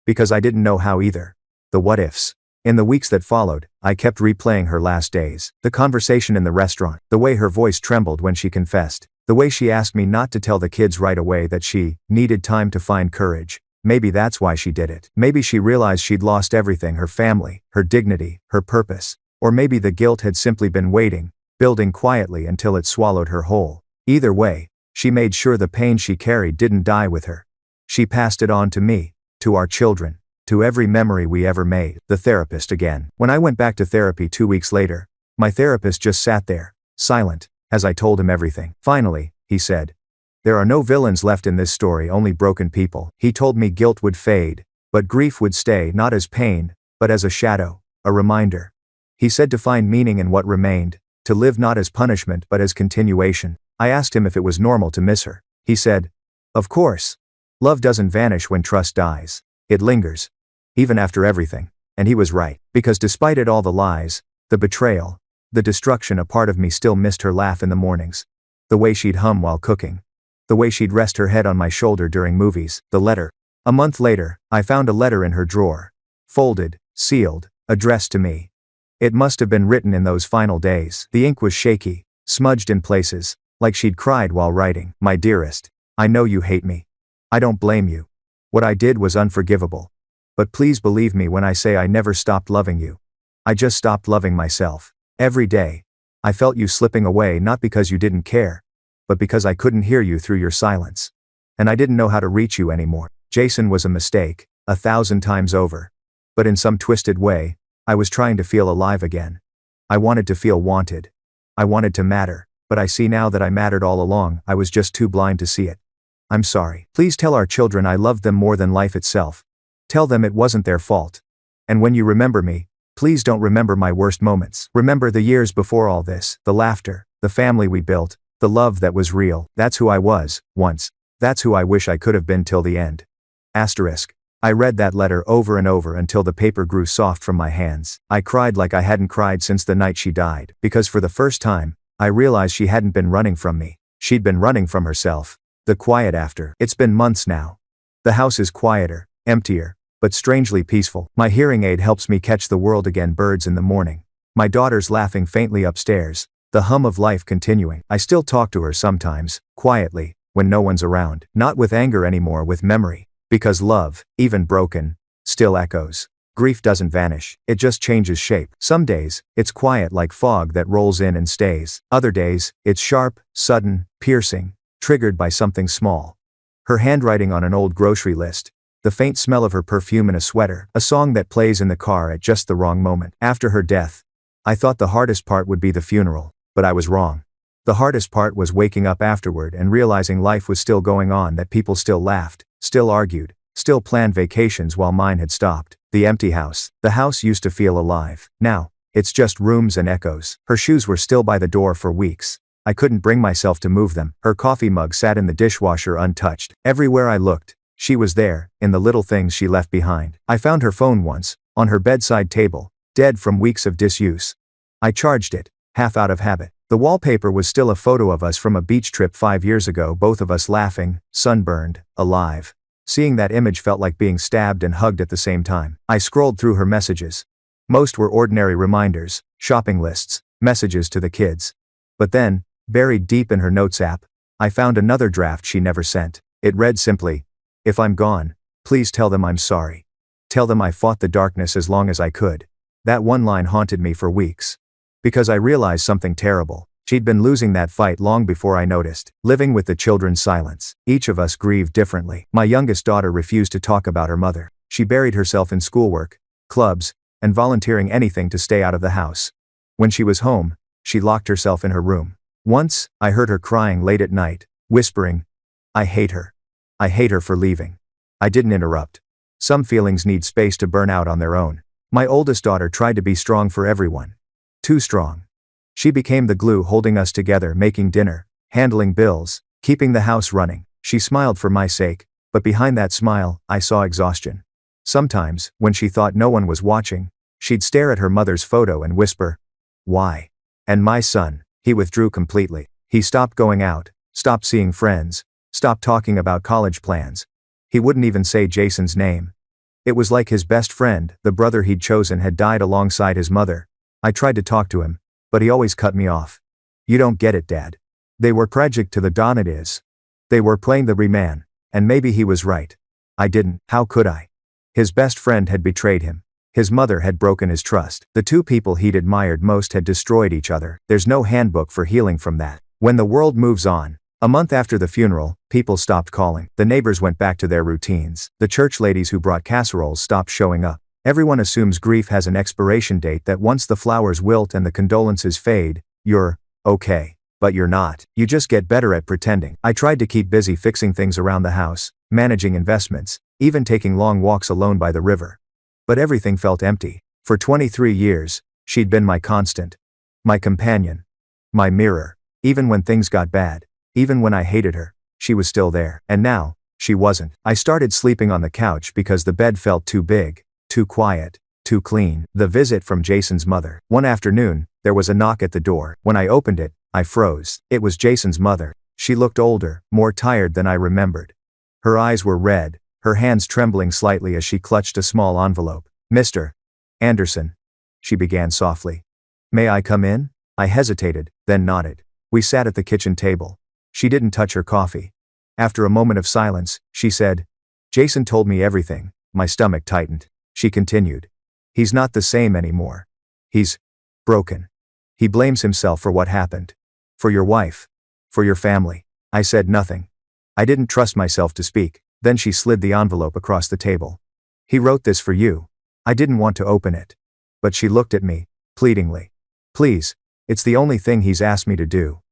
Because I didn't know how either. The what ifs. In the weeks that followed, I kept replaying her last days. The conversation in the restaurant, the way her voice trembled when she confessed, the way she asked me not to tell the kids right away that she needed time to find courage. Maybe that's why she did it. Maybe she realized she'd lost everything, her family, her dignity, her purpose. Or maybe the guilt had simply been waiting, building quietly until it swallowed her whole. Either way, she made sure the pain she carried didn't die with her. She passed it on to me, to our children, to every memory we ever made. The therapist again. When I went back to therapy 2 weeks later, my therapist just sat there, silent, as I told him everything. Finally, he said, "There are no villains left in this story, only broken people." He told me guilt would fade, but grief would stay, not as pain, but as a shadow, a reminder. He said to find meaning in what remained, to live not as punishment but as continuation. I asked him if it was normal to miss her. He said, "Of course. Love doesn't vanish when trust dies. It lingers. Even after everything." And he was right. Because despite it all, the lies, the betrayal, the destruction, a part of me still missed her laugh in the mornings. The way she'd hum while cooking. The way she'd rest her head on my shoulder during movies. The letter. A month later, I found a letter in her drawer. Folded, sealed, addressed to me. It must have been written in those final days. The ink was shaky, smudged in places, like she'd cried while writing. "My dearest, I know you hate me. I don't blame you. What I did was unforgivable. But please believe me when I say I never stopped loving you. I just stopped loving myself. Every day, I felt you slipping away, not because you didn't care, but because I couldn't hear you through your silence. And I didn't know how to reach you anymore. Jason was a mistake, 1,000 times over. But in some twisted way, I was trying to feel alive again. I wanted to feel wanted. I wanted to matter, but I see now that I mattered all along. I was just too blind to see it. I'm sorry. Please tell our children I loved them more than life itself. Tell them it wasn't their fault. And when you remember me, please don't remember my worst moments. Remember the years before all this, the laughter, the family we built, the love that was real. That's who I was, once. That's who I wish I could have been till the end." Asterisk. I read that letter over and over until the paper grew soft from my hands. I cried like I hadn't cried since the night she died, because for the first time, I realized she hadn't been running from me. She'd been running from herself. The quiet after. It's been months now. The house is quieter, emptier, but strangely peaceful. My hearing aid helps me catch the world again, birds in the morning. My daughter's laughing faintly upstairs, the hum of life continuing. I still talk to her sometimes, quietly, when no one's around. Not with anger anymore, with memory. Because love, even broken, still echoes. Grief doesn't vanish, it just changes shape. Some days, it's quiet like fog that rolls in and stays. Other days, it's sharp, sudden, piercing, triggered by something small. Her handwriting on an old grocery list, the faint smell of her perfume in a sweater, a song that plays in the car at just the wrong moment. After her death, I thought the hardest part would be the funeral, but I was wrong. The hardest part was waking up afterward and realizing life was still going on, that people still laughed, still argued, still planned vacations while mine had stopped. The empty house. The house used to feel alive. Now, it's just rooms and echoes. Her shoes were still by the door for weeks. I couldn't bring myself to move them. Her coffee mug sat in the dishwasher untouched. Everywhere I looked, she was there, in the little things she left behind. I found her phone once, on her bedside table, dead from weeks of disuse. I charged it, half out of habit. The wallpaper was still a photo of us from a beach trip 5 years ago, both of us laughing, sunburned, alive. Seeing that image felt like being stabbed and hugged at the same time. I scrolled through her messages. Most were ordinary reminders, shopping lists, messages to the kids. But then, buried deep in her notes app, I found another draft she never sent. It read simply, "If I'm gone, please tell them I'm sorry. Tell them I fought the darkness as long as I could." That one line haunted me for weeks. Because I realized something terrible. She'd been losing that fight long before I noticed. Living with the children's silence. Each of us grieved differently. My youngest daughter refused to talk about her mother. She buried herself in schoolwork, clubs, and volunteering anything to stay out of the house. When she was home, she locked herself in her room. Once, I heard her crying late at night, whispering, "I hate her. I hate her for leaving." I didn't interrupt. Some feelings need space to burn out on their own. My oldest daughter tried to be strong for everyone. Too strong. She became the glue holding us together, making dinner, handling bills, keeping the house running. She smiled for my sake, but behind that smile, I saw exhaustion. Sometimes, when she thought no one was watching, she'd stare at her mother's photo and whisper, "Why?" And my son, he withdrew completely. He stopped going out, stopped seeing friends, Stopped talking about college plans. He wouldn't even say Jason's name. It was like his best friend, the brother he'd chosen, had died alongside his mother. I tried to talk to him, but he always cut me off. You don't get it, Dad. They were tragic to the dawn it is. They were playing the re-man, and maybe he was right. I didn't. How could I? His best friend had betrayed him. His mother had broken his trust. The two people he'd admired most had destroyed each other. There's no handbook for healing from that. When the world moves on. A month after the funeral, people stopped calling. The neighbors went back to their routines. The church ladies who brought casseroles stopped showing up. Everyone assumes grief has an expiration date, that once the flowers wilt and the condolences fade, you're okay. But you're not. You just get better at pretending. I tried to keep busy fixing things around the house, managing investments, even taking long walks alone by the river. But everything felt empty. For 23 years, she'd been my constant. My companion. My mirror. Even when things got bad. Even when I hated her, she was still there. And now, she wasn't. I started sleeping on the couch because the bed felt too big, too quiet, too clean. The visit from Jason's mother. One afternoon, there was a knock at the door. When I opened it, I froze. It was Jason's mother. She looked older, more tired than I remembered. Her eyes were red, her hands trembling slightly as she clutched a small envelope. Mr. Anderson, she began softly. May I come in? I hesitated, then nodded. We sat at the kitchen table. She didn't touch her coffee. After a moment of silence, she said, Jason told me everything. My stomach tightened. She continued. He's not the same anymore. He's broken. He blames himself for what happened. For your wife. For your family. I said nothing. I didn't trust myself to speak. Then she slid the envelope across the table. He wrote this for you. I didn't want to open it. But she looked at me, pleadingly. Please, it's the only thing he's asked me to do.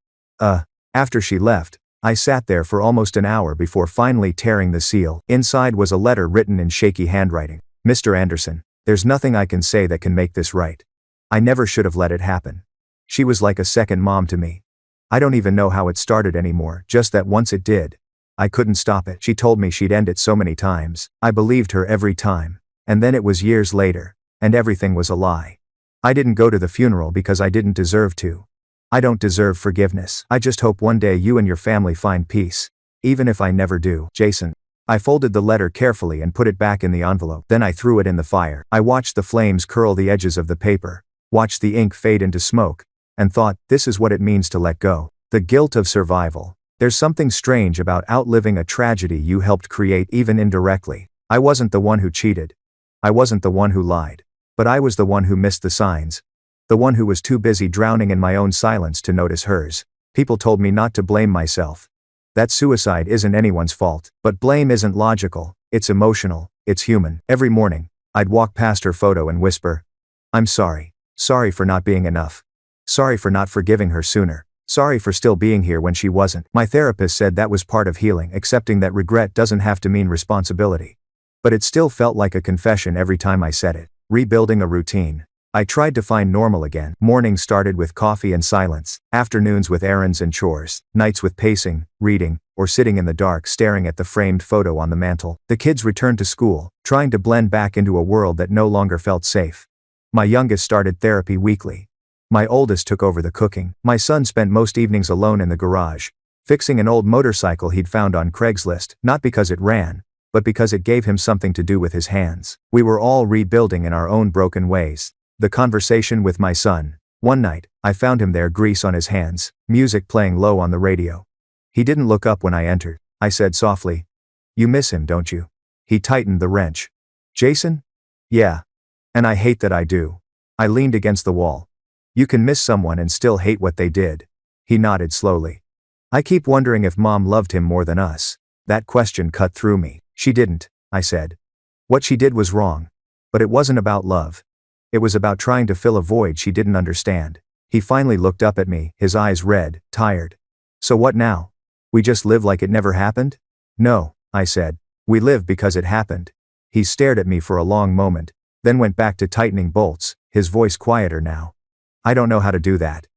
After she left, I sat there for almost an hour before finally tearing the seal. Inside was a letter written in shaky handwriting. Mr. Anderson, there's nothing I can say that can make this right. I never should have let it happen. She was like a second mom to me. I don't even know how it started anymore, just that once it did, I couldn't stop it. She told me she'd end it so many times. I believed her every time. And then it was years later, and everything was a lie. I didn't go to the funeral because I didn't deserve to. I don't deserve forgiveness. I just hope one day you and your family find peace. Even if I never do. Jason. I folded the letter carefully and put it back in the envelope. Then I threw it in the fire. I watched the flames curl the edges of the paper, watched the ink fade into smoke, and thought, this is what it means to let go. The guilt of survival. There's something strange about outliving a tragedy you helped create, even indirectly. I wasn't the one who cheated. I wasn't the one who lied. But I was the one who missed the signs. The one who was too busy drowning in my own silence to notice hers. People told me not to blame myself. That suicide isn't anyone's fault. But blame isn't logical, it's emotional, it's human. Every morning, I'd walk past her photo and whisper, I'm sorry. Sorry for not being enough. Sorry for not forgiving her sooner. Sorry for still being here when she wasn't. My therapist said that was part of healing, accepting that regret doesn't have to mean responsibility. But it still felt like a confession every time I said it. Rebuilding a routine. I tried to find normal again. Mornings started with coffee and silence, afternoons with errands and chores, nights with pacing, reading, or sitting in the dark staring at the framed photo on the mantle. The kids returned to school, trying to blend back into a world that no longer felt safe. My youngest started therapy weekly. My oldest took over the cooking. My son spent most evenings alone in the garage, fixing an old motorcycle he'd found on Craigslist, not because it ran, but because it gave him something to do with his hands. We were all rebuilding in our own broken ways. The conversation with my son. One night, I found him there, grease on his hands, music playing low on the radio. He didn't look up when I entered. I said softly, You miss him, don't you? He tightened the wrench. Jason? Yeah. And I hate that I do. I leaned against the wall. You can miss someone and still hate what they did. He nodded slowly. I keep wondering if Mom loved him more than us. That question cut through me. She didn't, I said. What she did was wrong. But it wasn't about love. It was about trying to fill a void she didn't understand. He finally looked up at me, his eyes red, tired. So what now? We just live like it never happened? No, I said. We live because it happened. He stared at me for a long moment, then went back to tightening bolts, his voice quieter now. I don't know how to do that.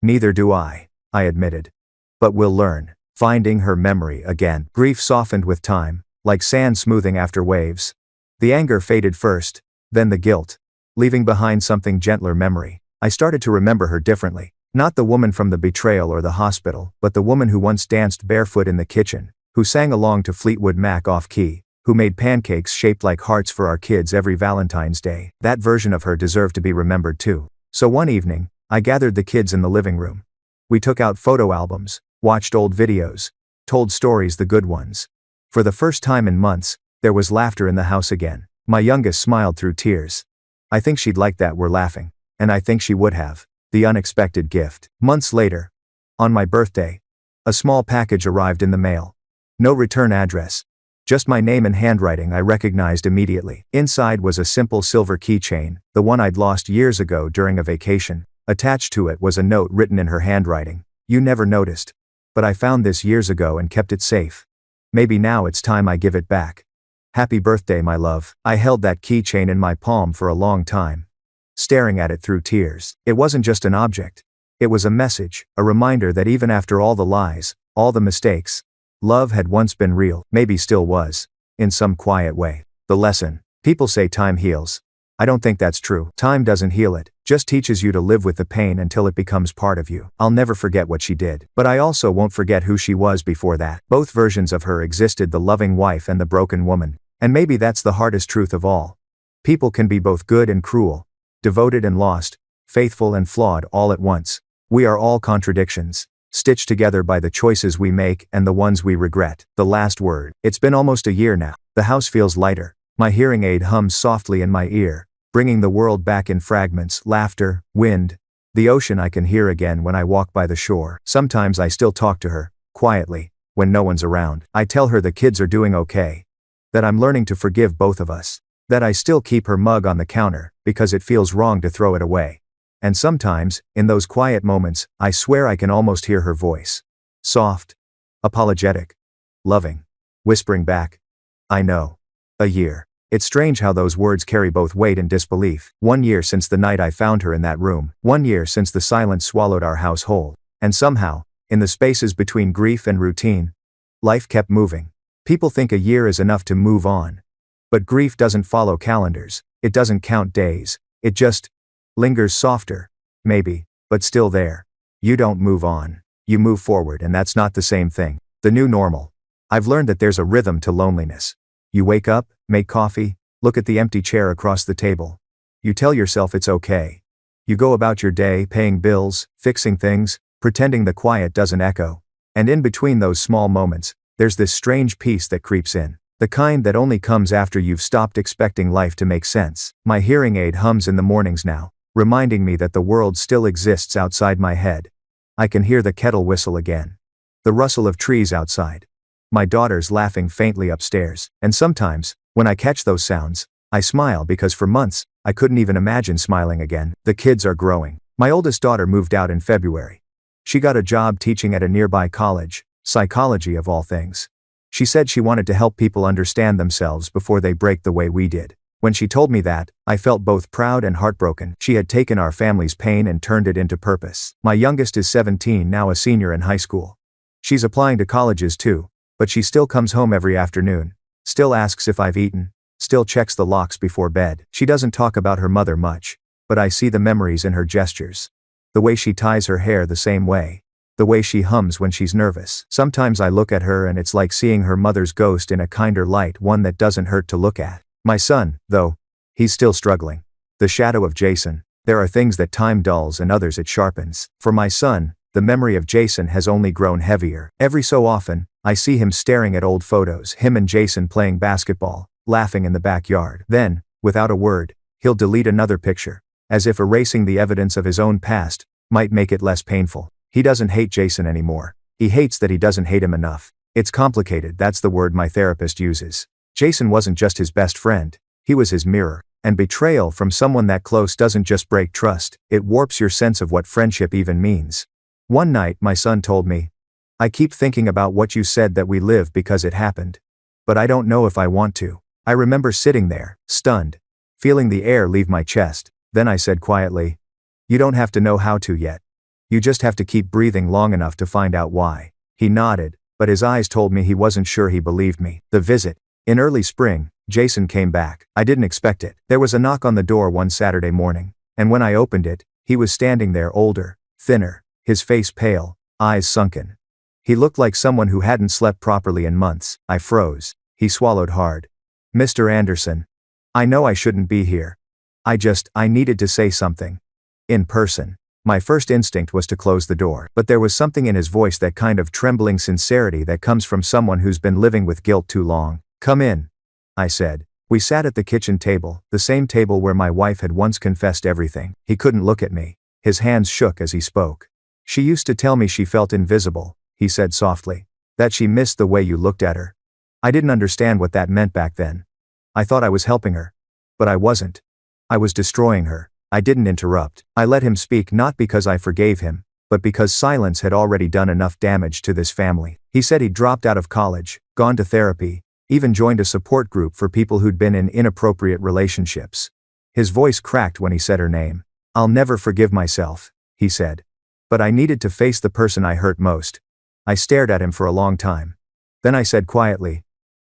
Neither do I admitted. But we'll learn. Finding her memory again. Grief softened with time, like sand smoothing after waves. The anger faded first, then the guilt, leaving behind something gentler memory. I started to remember her differently. Not the woman from the betrayal or the hospital, but the woman who once danced barefoot in the kitchen, who sang along to Fleetwood Mac off-key, who made pancakes shaped like hearts for our kids every Valentine's Day. That version of her deserved to be remembered too. So one evening, I gathered the kids in the living room. We took out photo albums, watched old videos, told stories, the good ones. For the first time in months, there was laughter in the house again. My youngest smiled through tears. I think she'd like that we're laughing. And I think she would have. The unexpected gift. Months later, on my birthday, a small package arrived in the mail. No return address. Just my name and handwriting I recognized immediately. Inside was a simple silver keychain, the one I'd lost years ago during a vacation. Attached to it was a note written in her handwriting. You never noticed. But I found this years ago and kept it safe. Maybe now it's time I give it back. Happy birthday, my love. I held that keychain in my palm for a long time, staring at it through tears. It wasn't just an object. It was a message, a reminder that even after all the lies, all the mistakes, love had once been real, maybe still was, in some quiet way. The lesson. People say time heals. I don't think that's true. Time doesn't heal it, just teaches you to live with the pain until it becomes part of you. I'll never forget what she did, but I also won't forget who she was before that. Both versions of her existed, the loving wife and the broken woman. And maybe that's the hardest truth of all. People can be both good and cruel, devoted and lost, faithful and flawed all at once. We are all contradictions, stitched together by the choices we make and the ones we regret. The last word. It's been almost a year now. The house feels lighter. My hearing aid hums softly in my ear, bringing the world back in fragments, laughter, wind, the ocean I can hear again when I walk by the shore. Sometimes I still talk to her, quietly, when no one's around. I tell her the kids are doing okay, that I'm learning to forgive both of us, that I still keep her mug on the counter, because it feels wrong to throw it away. And sometimes, in those quiet moments, I swear I can almost hear her voice. Soft, apologetic, loving, whispering back, I know. A year. It's strange how those words carry both weight and disbelief. 1 year since the night I found her in that room. 1 year since the silence swallowed our house whole. And somehow, in the spaces between grief and routine, life kept moving. People think a year is enough to move on. But grief doesn't follow calendars. It doesn't count days. It just lingers, softer, maybe, but still there. You don't move on. You move forward, and that's not the same thing. The new normal. I've learned that there's a rhythm to loneliness. You wake up, make coffee, look at the empty chair across the table. You tell yourself it's okay. You go about your day, paying bills, fixing things, pretending the quiet doesn't echo. And in between those small moments, there's this strange peace that creeps in. The kind that only comes after you've stopped expecting life to make sense. My hearing aid hums in the mornings now, reminding me that the world still exists outside my head. I can hear the kettle whistle again. The rustle of trees outside. My daughter's laughing faintly upstairs. And sometimes, when I catch those sounds, I smile because for months, I couldn't even imagine smiling again. The kids are growing. My oldest daughter moved out in February. She got a job teaching at a nearby college, psychology of all things. She said she wanted to help people understand themselves before they break the way we did. When she told me that, I felt both proud and heartbroken. She had taken our family's pain and turned it into purpose. My youngest is 17, now a senior in high school. She's applying to colleges too. But she still comes home every afternoon, still asks if I've eaten, still checks the locks before bed. She doesn't talk about her mother much, but I see the memories in her gestures. The way she ties her hair the same way. The way she hums when she's nervous. Sometimes I look at her and it's like seeing her mother's ghost in a kinder light, one that doesn't hurt to look at. My son, though, he's still struggling. The shadow of Jason. There are things that time dulls and others it sharpens. For my son, the memory of Jason has only grown heavier. Every so often, I see him staring at old photos, him and Jason playing basketball, laughing in the backyard. Then, without a word, he'll delete another picture, as if erasing the evidence of his own past might make it less painful. He doesn't hate Jason anymore. He hates that he doesn't hate him enough. It's complicated, that's the word my therapist uses. Jason wasn't just his best friend, he was his mirror. And betrayal from someone that close doesn't just break trust, it warps your sense of what friendship even means. One night, my son told me, I keep thinking about what you said, that we live because it happened. But I don't know if I want to. I remember sitting there, stunned, feeling the air leave my chest. Then I said quietly, you don't have to know how to yet. You just have to keep breathing long enough to find out why. He nodded, but his eyes told me he wasn't sure he believed me. The visit. In early spring, Jason came back. I didn't expect it. There was a knock on the door one Saturday morning, and when I opened it, he was standing there, older, thinner, his face pale, eyes sunken. He looked like someone who hadn't slept properly in months. I froze. He swallowed hard. Mr. Anderson. I know I shouldn't be here. I needed to say something. In person. My first instinct was to close the door, but there was something in his voice, that kind of trembling sincerity that comes from someone who's been living with guilt too long. Come in, I said. We sat at the kitchen table, the same table where my wife had once confessed everything. He couldn't look at me. His hands shook as he spoke. She used to tell me she felt invisible, he said softly. That she missed the way you looked at her. I didn't understand what that meant back then. I thought I was helping her. But I wasn't. I was destroying her. I didn't interrupt. I let him speak, not because I forgave him, but because silence had already done enough damage to this family. He said he'd dropped out of college, gone to therapy, even joined a support group for people who'd been in inappropriate relationships. His voice cracked when he said her name. I'll never forgive myself, he said. But I needed to face the person I hurt most. I stared at him for a long time. Then I said quietly,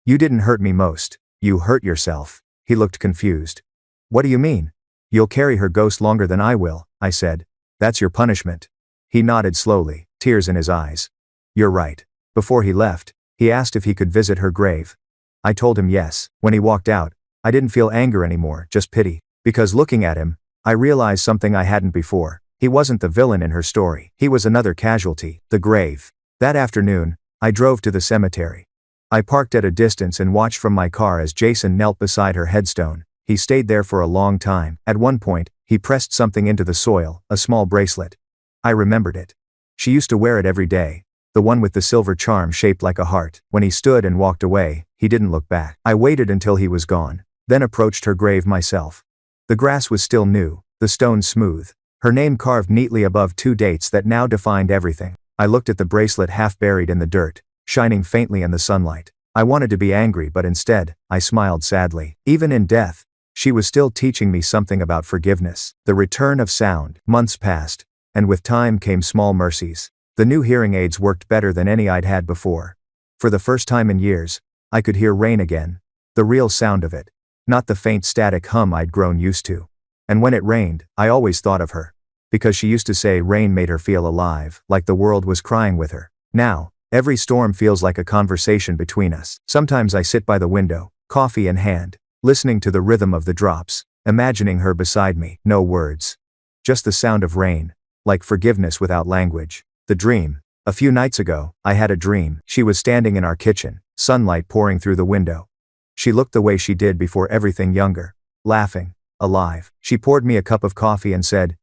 you didn't hurt me most. You hurt yourself. He looked confused. What do you mean? You'll carry her ghost longer than I will, I said. That's your punishment. He nodded slowly, tears in his eyes. You're right. Before he left, he asked if he could visit her grave. I told him yes. When he walked out, I didn't feel anger anymore, just pity. Because looking at him, I realized something I hadn't before. He wasn't the villain in her story. He was another casualty, the grave. That afternoon, I drove to the cemetery. I parked at a distance and watched from my car as Jason knelt beside her headstone. He stayed there for a long time. At one point, he pressed something into the soil, a small bracelet. I remembered it. She used to wear it every day, the one with the silver charm shaped like a heart. When he stood and walked away, he didn't look back. I waited until he was gone, then approached her grave myself. The grass was still new, the stones smooth, her name carved neatly above 2 dates that now defined everything. I looked at the bracelet half buried in the dirt, shining faintly in the sunlight. I wanted to be angry, but instead, I smiled sadly. Even in death, she was still teaching me something about forgiveness. The return of sound. Months passed, and with time came small mercies. The new hearing aids worked better than any I'd had before. For the first time in years, I could hear rain again. The real sound of it. Not the faint static hum I'd grown used to. And when it rained, I always thought of her. Because she used to say rain made her feel alive, like the world was crying with her. Now, every storm feels like a conversation between us. Sometimes I sit by the window, coffee in hand, listening to the rhythm of the drops, imagining her beside me. No words. Just the sound of rain, like forgiveness without language. The dream. A few nights ago, I had a dream. She was standing in our kitchen, sunlight pouring through the window. She looked the way she did before everything, younger, laughing, alive. She poured me a cup of coffee and said,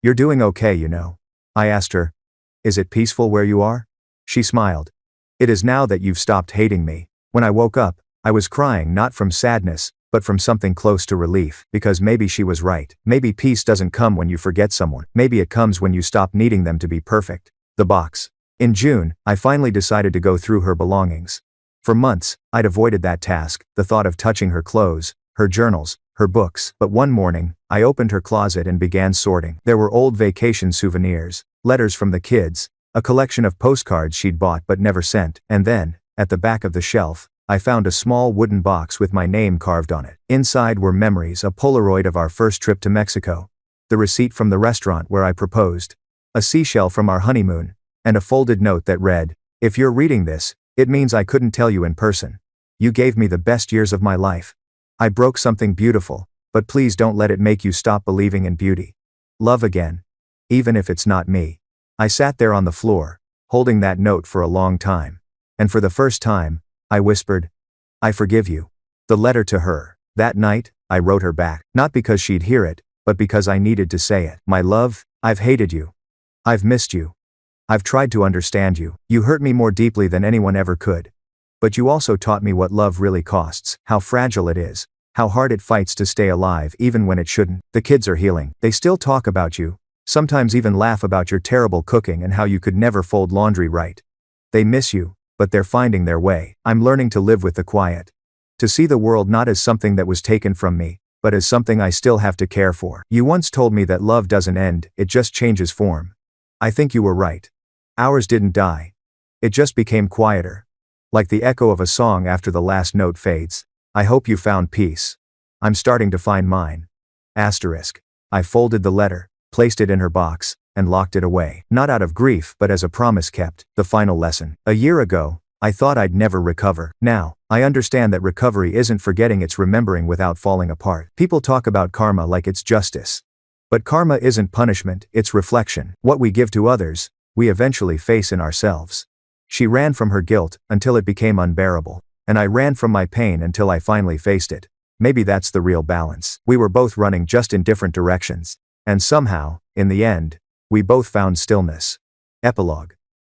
"You're doing okay, you know." I asked her, "Is it peaceful where you are?" She smiled. "It is now that you've stopped hating me." When I woke up, I was crying, not from sadness, but from something close to relief, because maybe she was right. Maybe peace doesn't come when you forget someone. Maybe it comes when you stop needing them to be perfect. The box. In June, I finally decided to go through her belongings. For months, I'd avoided that task, the thought of touching her clothes, her journals, her books. But one morning, I opened her closet and began sorting. There were old vacation souvenirs, letters from the kids, a collection of postcards she'd bought but never sent, and then, at the back of the shelf, I found a small wooden box with my name carved on it. Inside were memories, a Polaroid of our first trip to Mexico, the receipt from the restaurant where I proposed, a seashell from our honeymoon, and a folded note that read, "If you're reading this, it means I couldn't tell you in person. You gave me the best years of my life. I broke something beautiful, but please don't let it make you stop believing in beauty. Love again. Even if it's not me." I sat there on the floor, holding that note for a long time. And for the first time, I whispered, "I forgive you." The letter to her. That night, I wrote her back, not because she'd hear it, but because I needed to say it. "My love, I've hated you. I've missed you. I've tried to understand you. You hurt me more deeply than anyone ever could. But you also taught me what love really costs, how fragile it is, how hard it fights to stay alive even when it shouldn't. The kids are healing. They still talk about you, sometimes even laugh about your terrible cooking and how you could never fold laundry right. They miss you, but they're finding their way. I'm learning to live with the quiet. To see the world not as something that was taken from me, but as something I still have to care for. You once told me that love doesn't end, it just changes form. I think you were right. Ours didn't die. It just became quieter. Like the echo of a song after the last note fades. I hope you found peace. I'm starting to find mine. Asterisk. I folded the letter, placed it in her box, and locked it away. Not out of grief but as a promise kept, the final lesson. A year ago, I thought I'd never recover. Now, I understand that recovery isn't forgetting, it's remembering without falling apart. People talk about karma like it's justice. But karma isn't punishment, it's reflection. What we give to others, we eventually face in ourselves. She ran from her guilt until it became unbearable, and I ran from my pain until I finally faced it. Maybe that's the real balance. We were both running just in different directions. And somehow, in the end, we both found stillness. Epilogue.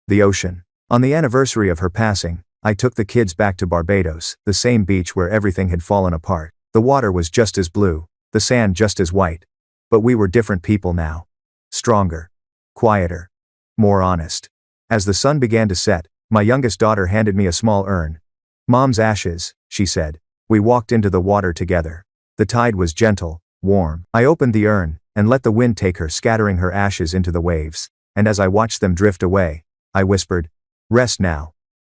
The ocean. On the anniversary of her passing, I took the kids back to Barbados, the same beach where everything had fallen apart. The water was just as blue, the sand just as white. But we were different people now. Stronger. Quieter. More honest. As the sun began to set, my youngest daughter handed me a small urn. "Mom's ashes," she said. We walked into the water together. The tide was gentle, warm. I opened the urn, and let the wind take her, scattering her ashes into the waves. And as I watched them drift away, I whispered, "Rest now.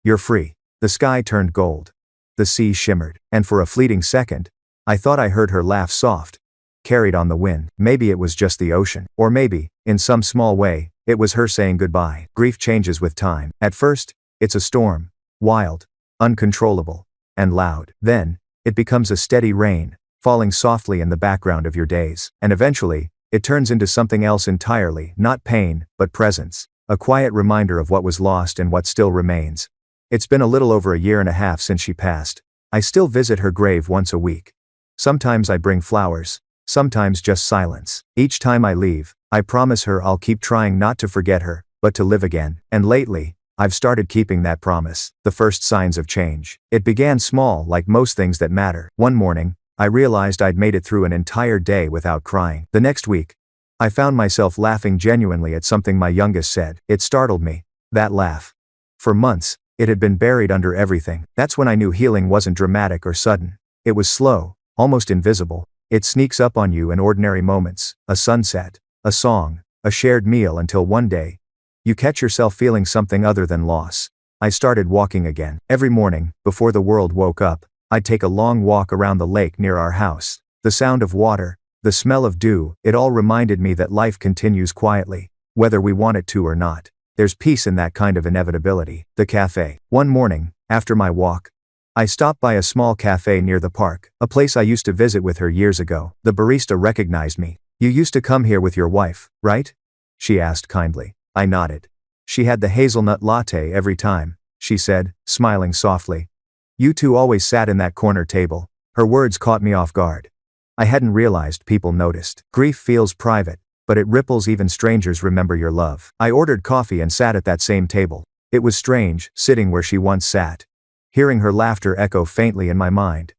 You're free." The sky turned gold. The sea shimmered. And for a fleeting second, I thought I heard her laugh, soft, carried on the wind. Maybe it was just the ocean. Or maybe, in some small way, it was her saying goodbye. Grief changes with time. At first, it's a storm. Wild, uncontrollable, and loud. Then, it becomes a steady rain, falling softly in the background of your days. And eventually, it turns into something else entirely, not pain, but presence. A quiet reminder of what was lost and what still remains. It's been a little over a year and a half since she passed. I still visit her grave once a week. Sometimes I bring flowers, sometimes just silence. Each time I leave, I promise her I'll keep trying not to forget her, but to live again. And lately, I've started keeping that promise. The first signs of change. It began small, like most things that matter. One morning, I realized I'd made it through an entire day without crying. The next week, I found myself laughing genuinely at something my youngest said. It startled me. That laugh. For months, it had been buried under everything. That's when I knew healing wasn't dramatic or sudden. It was slow, almost invisible. It sneaks up on you in ordinary moments. A sunset, a song, a shared meal, until one day, you catch yourself feeling something other than loss. I started walking again. Every morning, before the world woke up, I'd take a long walk around the lake near our house. The sound of water, the smell of dew, it all reminded me that life continues quietly, whether we want it to or not. There's peace in that kind of inevitability. The cafe. One morning, after my walk, I stopped by a small cafe near the park, a place I used to visit with her years ago. The barista recognized me. "You used to come here with your wife, right?" she asked kindly. I nodded. "She had the hazelnut latte every time," she said, smiling softly. "You two always sat in that corner table." Her words caught me off guard. I hadn't realized people noticed. Grief feels private, but it ripples. Even strangers remember your love. I ordered coffee and sat at that same table. It was strange, sitting where she once sat, hearing her laughter echo faintly in my mind.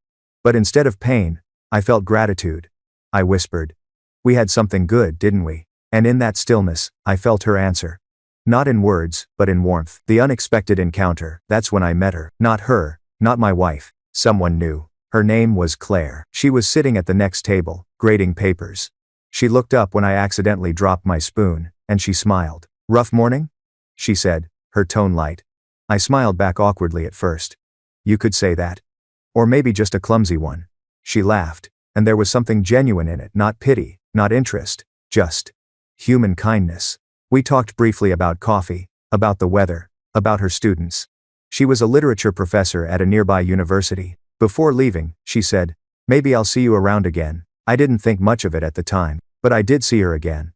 But instead of pain, I felt gratitude. I whispered, "We had something good, didn't we?" And in that stillness, I felt her answer. Not in words, but in warmth. The unexpected encounter. That's when I met her. Not her, not my wife. Someone new. Her name was Claire. She was sitting at the next table, grading papers. She looked up when I accidentally dropped my spoon, and she smiled. "Rough morning?" she said, her tone light. I smiled back awkwardly at first. "You could say that. Or maybe just a clumsy one." She laughed, and there was something genuine in it. Not pity, not interest, just human kindness. We talked briefly about coffee, about the weather, about her students. She was a literature professor at a nearby university. Before leaving, she said, "Maybe I'll see you around again." I didn't think much of it at the time, but I did see her again.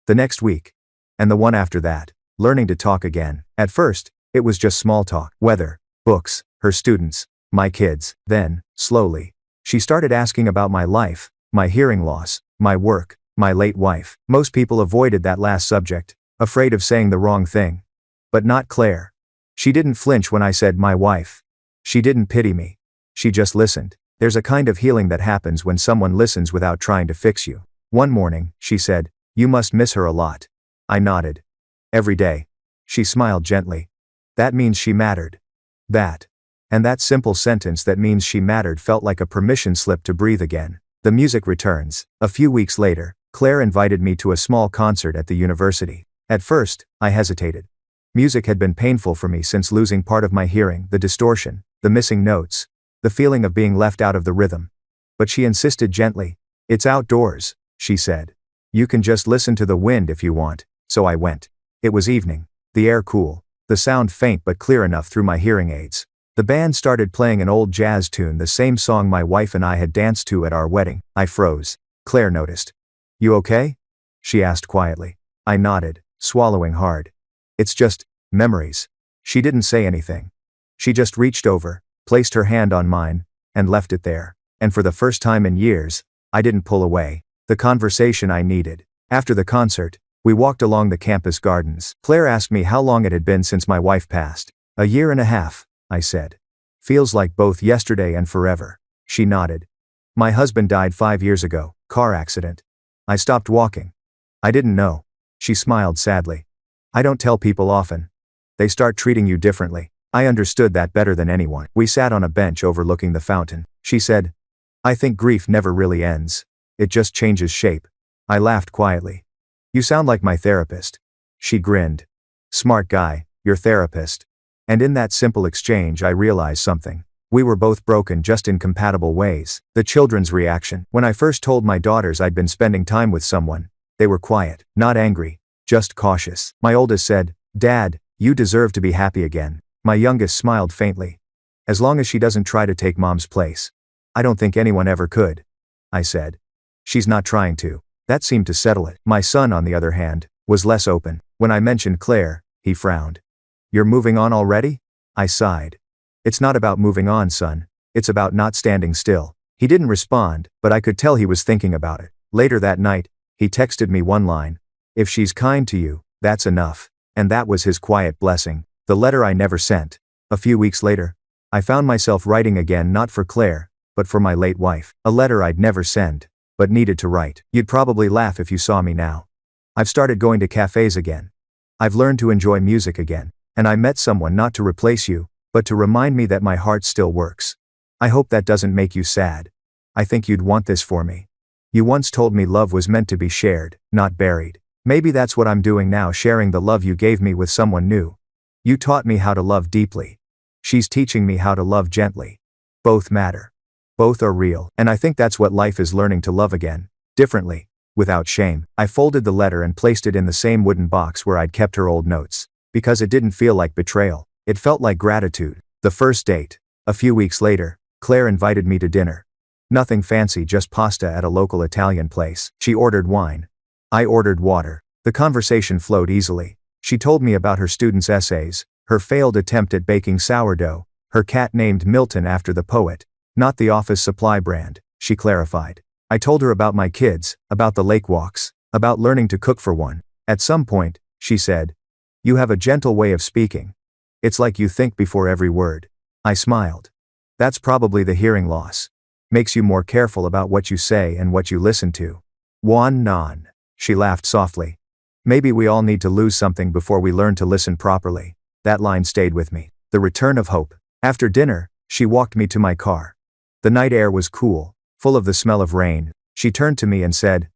The next week. And the one after that. Learning to talk again. At first, it was just small talk. Weather, books, her students, my kids. Then, slowly, she started asking about my life, my hearing loss, my work, my late wife. Most people avoided that last subject, afraid of saying the wrong thing. But not Claire. She didn't flinch when I said my wife. She didn't pity me. She just listened. There's a kind of healing that happens when someone listens without trying to fix you. One morning, she said, "You must miss her a lot." I nodded. "Every day." She smiled gently. "That means she mattered." That. And that simple sentence, "that means she mattered," felt like a permission slip to breathe again. The music returns. A few weeks later, Claire invited me to a small concert at the university. At first, I hesitated. Music had been painful for me since losing part of my hearing, the distortion, the missing notes, the feeling of being left out of the rhythm. But she insisted gently. "It's outdoors," she said. "You can just listen to the wind if you want." So I went. It was evening. The air cool. The sound faint but clear enough through my hearing aids. The band started playing an old jazz tune, the same song my wife and I had danced to at our wedding. I froze. Claire noticed. "You okay?" she asked quietly. I nodded, swallowing hard. "It's just memories." She didn't say anything. She just reached over, placed her hand on mine, and left it there. And for the first time in years, I didn't pull away. The conversation I needed. After the concert, we walked along the campus gardens. Claire asked me how long it had been since my wife passed. "1.5 years," I said. "Feels like both yesterday and forever." She nodded. "My husband died 5 years ago, car accident." I stopped walking. "I didn't know." She smiled sadly. "I don't tell people often. They start treating you differently." I understood that better than anyone. We sat on a bench overlooking the fountain. She said, "I think grief never really ends. It just changes shape." I laughed quietly. "You sound like my therapist." She grinned. "Smart guy, your therapist." And in that simple exchange I realized something. We were both broken, just in compatible ways. The children's reaction. When I first told my daughters I'd been spending time with someone, they were quiet, not angry, just cautious. My oldest said, "Dad, you deserve to be happy again." My youngest smiled faintly. "As long as she doesn't try to take Mom's place." "I don't think anyone ever could," I said. "She's not trying to." That seemed to settle it. My son, on the other hand, was less open. When I mentioned Claire, he frowned. "You're moving on already?" I sighed. "It's not about moving on, son. It's about not standing still." He didn't respond, but I could tell he was thinking about it. Later that night, he texted me one line. "If she's kind to you, that's enough." And that was his quiet blessing. The letter I never sent. A few weeks later, I found myself writing again, not for Claire, but for my late wife. A letter I'd never send, but needed to write. You'd probably laugh if you saw me now. I've started going to cafes again. I've learned to enjoy music again. And I met someone not to replace you, but to remind me that my heart still works. I hope that doesn't make you sad. I think you'd want this for me. You once told me love was meant to be shared, not buried. Maybe that's what I'm doing now, sharing the love you gave me with someone new. You taught me how to love deeply. She's teaching me how to love gently. Both matter. Both are real. And I think that's what life is, learning to love again. Differently. Without shame. I folded the letter and placed it in the same wooden box where I'd kept her old notes. Because it didn't feel like betrayal. It felt like gratitude. The first date. A few weeks later, Claire invited me to dinner. Nothing fancy, just pasta at a local Italian place. She ordered wine. I ordered water. The conversation flowed easily. She told me about her students' essays, her failed attempt at baking sourdough, her cat named Milton after the poet, not the office supply brand, she clarified. I told her about my kids, about the lake walks, about learning to cook for one. At some point, she said, "You have a gentle way of speaking. It's like you think before every word." I smiled. "That's probably the hearing loss. Makes you more careful about what you say and what you listen to." "Wan non." She laughed softly. "Maybe we all need to lose something before we learn to listen properly." That line stayed with me. The return of hope. After dinner, she walked me to my car. The night air was cool, full of the smell of rain. She turned to me and said,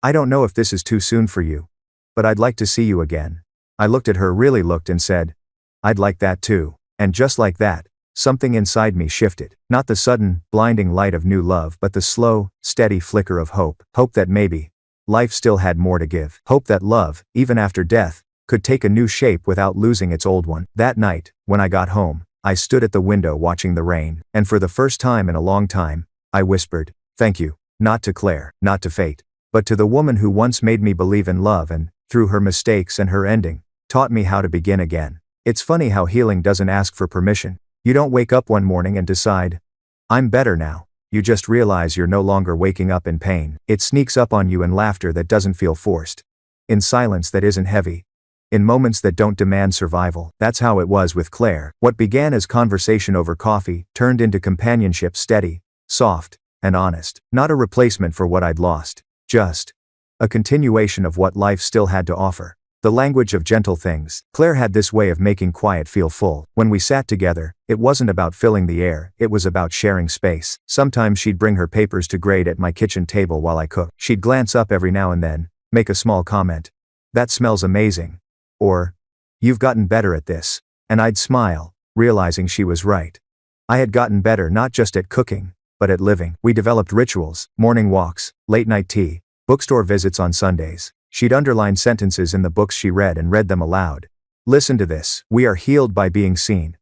"I don't know if this is too soon for you, but I'd like to see you again." I looked at her, really looked, and said, "I'd like that too." And just like that, something inside me shifted. Not the sudden, blinding light of new love, but the slow, steady flicker of hope. Hope that maybe life still had more to give. Hope that love, even after death, could take a new shape without losing its old one. That night, when I got home, I stood at the window watching the rain, and for the first time in a long time, I whispered, "Thank you." Not to Claire, not to fate, but to the woman who once made me believe in love and, through her mistakes and her ending, taught me how to begin again. It's funny how healing doesn't ask for permission. You don't wake up one morning and decide, "I'm better now." You just realize you're no longer waking up in pain. It sneaks up on you in laughter that doesn't feel forced. In silence that isn't heavy. In moments that don't demand survival. That's how it was with Claire. What began as conversation over coffee turned into companionship, steady, soft, and honest. Not a replacement for what I'd lost. Just a continuation of what life still had to offer. The language of gentle things. Claire had this way of making quiet feel full. When we sat together, it wasn't about filling the air, it was about sharing space. Sometimes she'd bring her papers to grade at my kitchen table while I cooked. She'd glance up every now and then, make a small comment. "That smells amazing." Or, "You've gotten better at this." And I'd smile, realizing she was right. I had gotten better not just at cooking, but at living. We developed rituals, morning walks, late night tea, bookstore visits on Sundays. She'd underline sentences in the books she read and read them aloud. Listen to this: we are healed by being seen.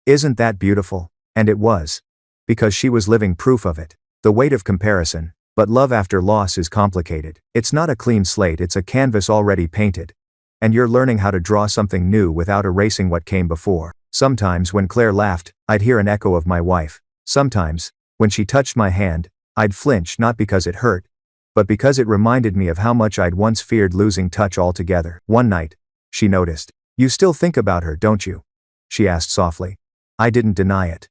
Isn't that beautiful? And it was. Because she was living proof of it. The weight of comparison. But love after loss is complicated. It's not a clean slate, it's a canvas already painted. And you're learning how to draw something new without erasing what came before. Sometimes when Claire laughed, I'd hear an echo of my wife. Sometimes, when she touched my hand, I'd flinch, not because it hurt, but because it reminded me of how much I'd once feared losing touch altogether. One night, she noticed. You still think about her, don't you? She asked softly. I didn't deny it.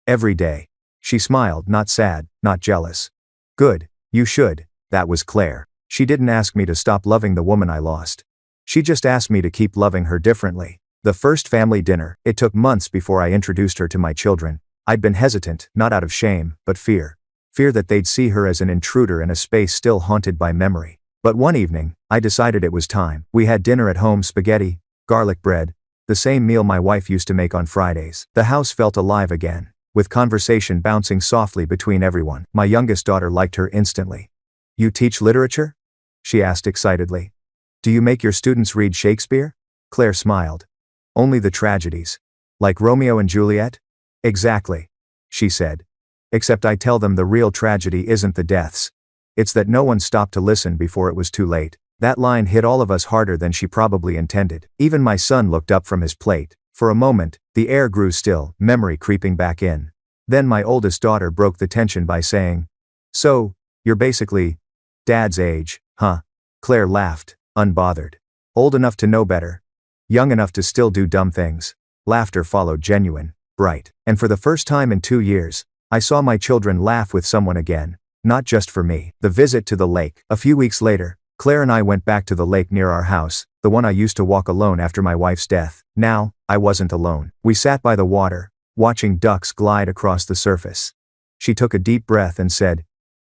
Every day. She smiled, not sad, not jealous. Good, you should. That was Claire. She didn't ask me to stop loving the woman I lost. She just asked me to keep loving her differently. The first family dinner, it took months before I introduced her to my children. I'd been hesitant, not out of shame, but fear. Fear that they'd see her as an intruder in a space still haunted by memory. But one evening, I decided it was time. We had dinner at home: spaghetti, garlic bread, the same meal my wife used to make on Fridays. The house felt alive again, with conversation bouncing softly between everyone. My youngest daughter liked her instantly. You teach literature? She asked excitedly. Do you make your students read Shakespeare? Claire smiled. Only the tragedies. Like Romeo and Juliet? Exactly. She said. Except I tell them the real tragedy isn't the deaths. It's that no one stopped to listen before it was too late. That line hit all of us harder than she probably intended. Even my son looked up from his plate. For a moment, the air grew still, memory creeping back in. Then my oldest daughter broke the tension by saying, So, you're basically Dad's age, huh? Claire laughed, unbothered. Old enough to know better. Young enough to still do dumb things. Laughter followed, genuine, bright. And for the first time in 2 years, I saw my children laugh with someone again. Not just for me. The visit to the lake. A few weeks later, Claire and I went back to the lake near our house, the one I used to walk alone after my wife's death. Now, I wasn't alone. We sat by the water, watching ducks glide across the surface. She took a deep breath and said,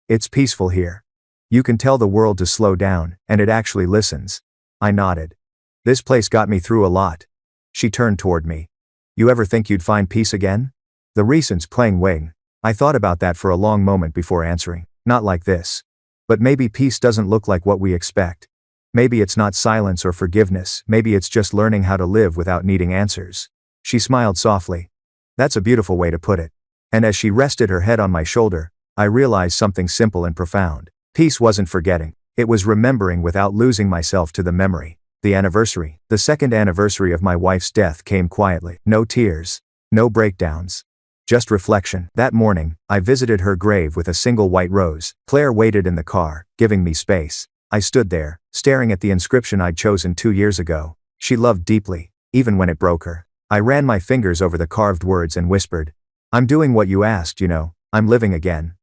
It's peaceful here. You can tell the world to slow down, and it actually listens. I nodded. This place got me through a lot. She turned toward me. You ever think you'd find peace again? The recents playing wing. I thought about that for a long moment before answering. Not like this. But maybe peace doesn't look like what we expect. Maybe it's not silence or forgiveness, maybe it's just learning how to live without needing answers. She smiled softly. That's a beautiful way to put it. And as she rested her head on my shoulder, I realized something simple and profound. Peace wasn't forgetting. It was remembering without losing myself to the memory. The anniversary. The second anniversary of my wife's death came quietly. No tears. No breakdowns. Just reflection. That morning, I visited her grave with a single white rose. Claire waited in the car, giving me space. I stood there, staring at the inscription I'd chosen 2 years ago. She loved deeply, even when it broke her. I ran my fingers over the carved words and whispered, I'm doing what you asked, you know, I'm living again.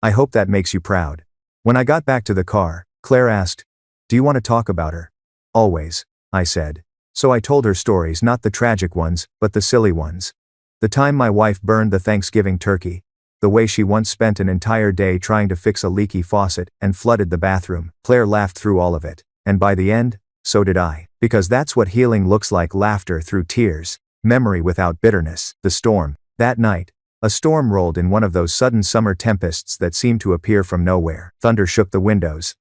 I hope that makes you proud. When I got back to the car, Claire asked, Do you want to talk about her? Always, I said. So I told her stories, not the tragic ones, but the silly ones. The time my wife burned the Thanksgiving turkey. The way she once spent an entire day trying to fix a leaky faucet and flooded the bathroom. Claire laughed through all of it. And by the end, so did I. Because that's what healing looks like: laughter through tears, memory without bitterness. The storm. That night, a storm rolled in, one of those sudden summer tempests that seemed to appear from nowhere. Thunder shook the windows.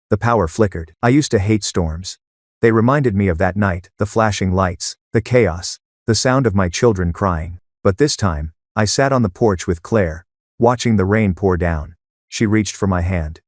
The power flickered. I used to hate storms. They reminded me of that night, the flashing lights, the chaos, the sound of my children crying. But this time, I sat on the porch with Claire, watching the rain pour down. She reached for my hand.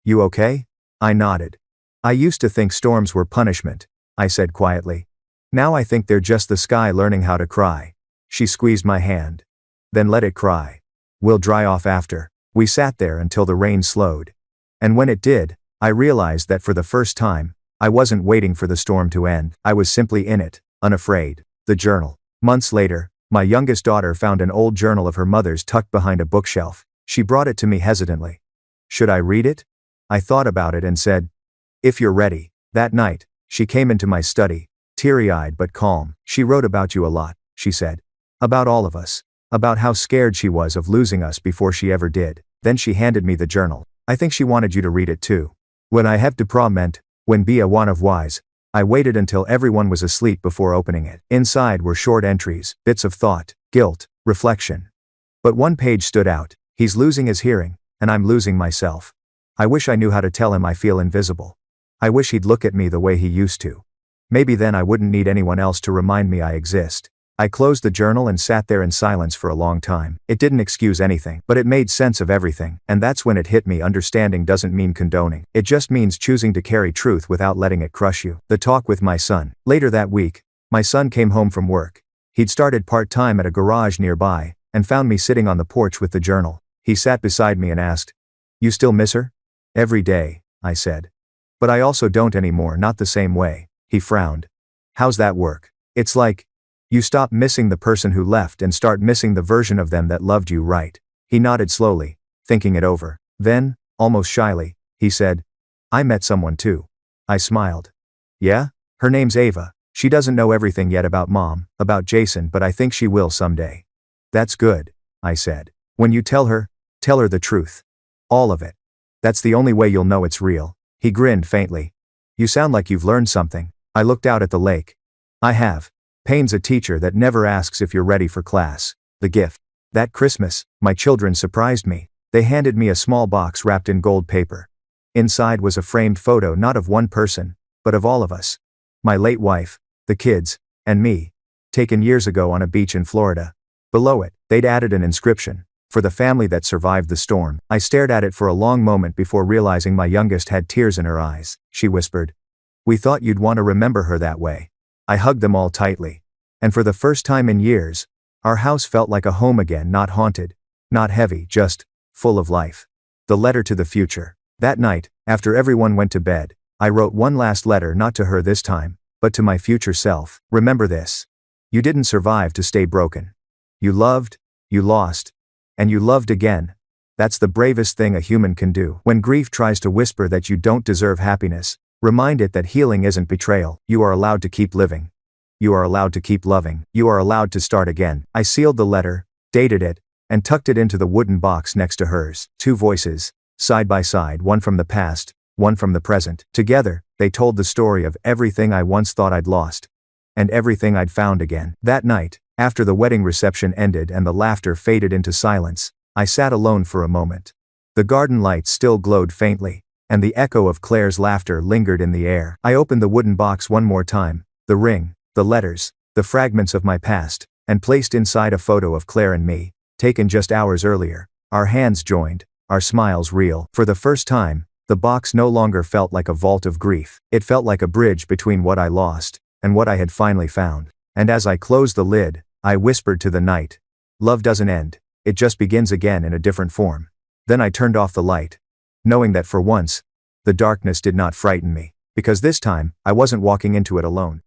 You okay? I nodded. I used to think storms were punishment, I said quietly. Now I think they're just the sky learning how to cry. She squeezed my hand. Then let it cry. We'll dry off after. We sat there until the rain slowed. And when it did, I realized that for the first time, I wasn't waiting for the storm to end. I was simply in it, unafraid. The journal. Months later, my youngest daughter found an old journal of her mother's tucked behind a bookshelf. She brought it to me hesitantly. Should I read it? I thought about it and said, If you're ready. That night, she came into my study, teary-eyed but calm. She wrote about you a lot, she said. About all of us. About how scared she was of losing us before she ever did. Then she handed me the journal. I think she wanted you to read it too. When I have deploiement, when be a one of wise, I waited until everyone was asleep before opening it. Inside were short entries, bits of thought, guilt, reflection. But one page stood out. He's losing his hearing, and I'm losing myself. I wish I knew how to tell him I feel invisible. I wish he'd look at me the way he used to. Maybe then I wouldn't need anyone else to remind me I exist. I closed the journal and sat there in silence for a long time. It didn't excuse anything, but it made sense of everything, and that's when it hit me: understanding doesn't mean condoning. It just means choosing to carry truth without letting it crush you. The talk with my son. Later that week, my son came home from work. He'd started part-time at a garage nearby, and found me sitting on the porch with the journal. He sat beside me and asked, "You still miss her?" "Every day," I said. "But I also don't anymore, not the same way." He frowned. "How's that work?" "It's like, you stop missing the person who left and start missing the version of them that loved you right." He nodded slowly, thinking it over. Then, almost shyly, he said, "I met someone too." I smiled. "Yeah? Her name's Ava. She doesn't know everything yet about Mom, about Jason, but I think she will someday." "That's good," I said. "When you tell her the truth. All of it. That's the only way you'll know it's real." He grinned faintly. "You sound like you've learned something." I looked out at the lake. "I have. Payne's a teacher that never asks if you're ready for class." The gift. That Christmas, my children surprised me. They handed me a small box wrapped in gold paper. Inside was a framed photo, not of one person, but of all of us. My late wife, the kids, and me. Taken years ago on a beach in Florida. Below it, they'd added an inscription: "For the family that survived the storm." I stared at it for a long moment before realizing my youngest had tears in her eyes. She whispered, "We thought you'd want to remember her that way." I hugged them all tightly. And for the first time in years, our house felt like a home again, not haunted, not heavy, just full of life. The letter to the future. That night, after everyone went to bed, I wrote one last letter, not to her this time, but to my future self. Remember this. You didn't survive to stay broken. You loved, you lost, and you loved again. That's the bravest thing a human can do. When grief tries to whisper that you don't deserve happiness, remind it that healing isn't betrayal. You are allowed to keep living. You are allowed to keep loving. You are allowed to start again. I sealed the letter, dated it, and tucked it into the wooden box next to hers. Two voices, side by side, one from the past, one from the present. Together, they told the story of everything I once thought I'd lost, and everything I'd found again. That night, after the wedding reception ended and the laughter faded into silence, I sat alone for a moment. The garden lights still glowed faintly, and the echo of Claire's laughter lingered in the air. I opened the wooden box one more time, the ring, the letters, the fragments of my past, and placed inside a photo of Claire and me, taken just hours earlier, our hands joined, our smiles real. For the first time, the box no longer felt like a vault of grief. It felt like a bridge between what I lost and what I had finally found. And as I closed the lid, I whispered to the night, "Love doesn't end, it just begins again in a different form." Then I turned off the light, knowing that for once, the darkness did not frighten me, because this time, I wasn't walking into it alone.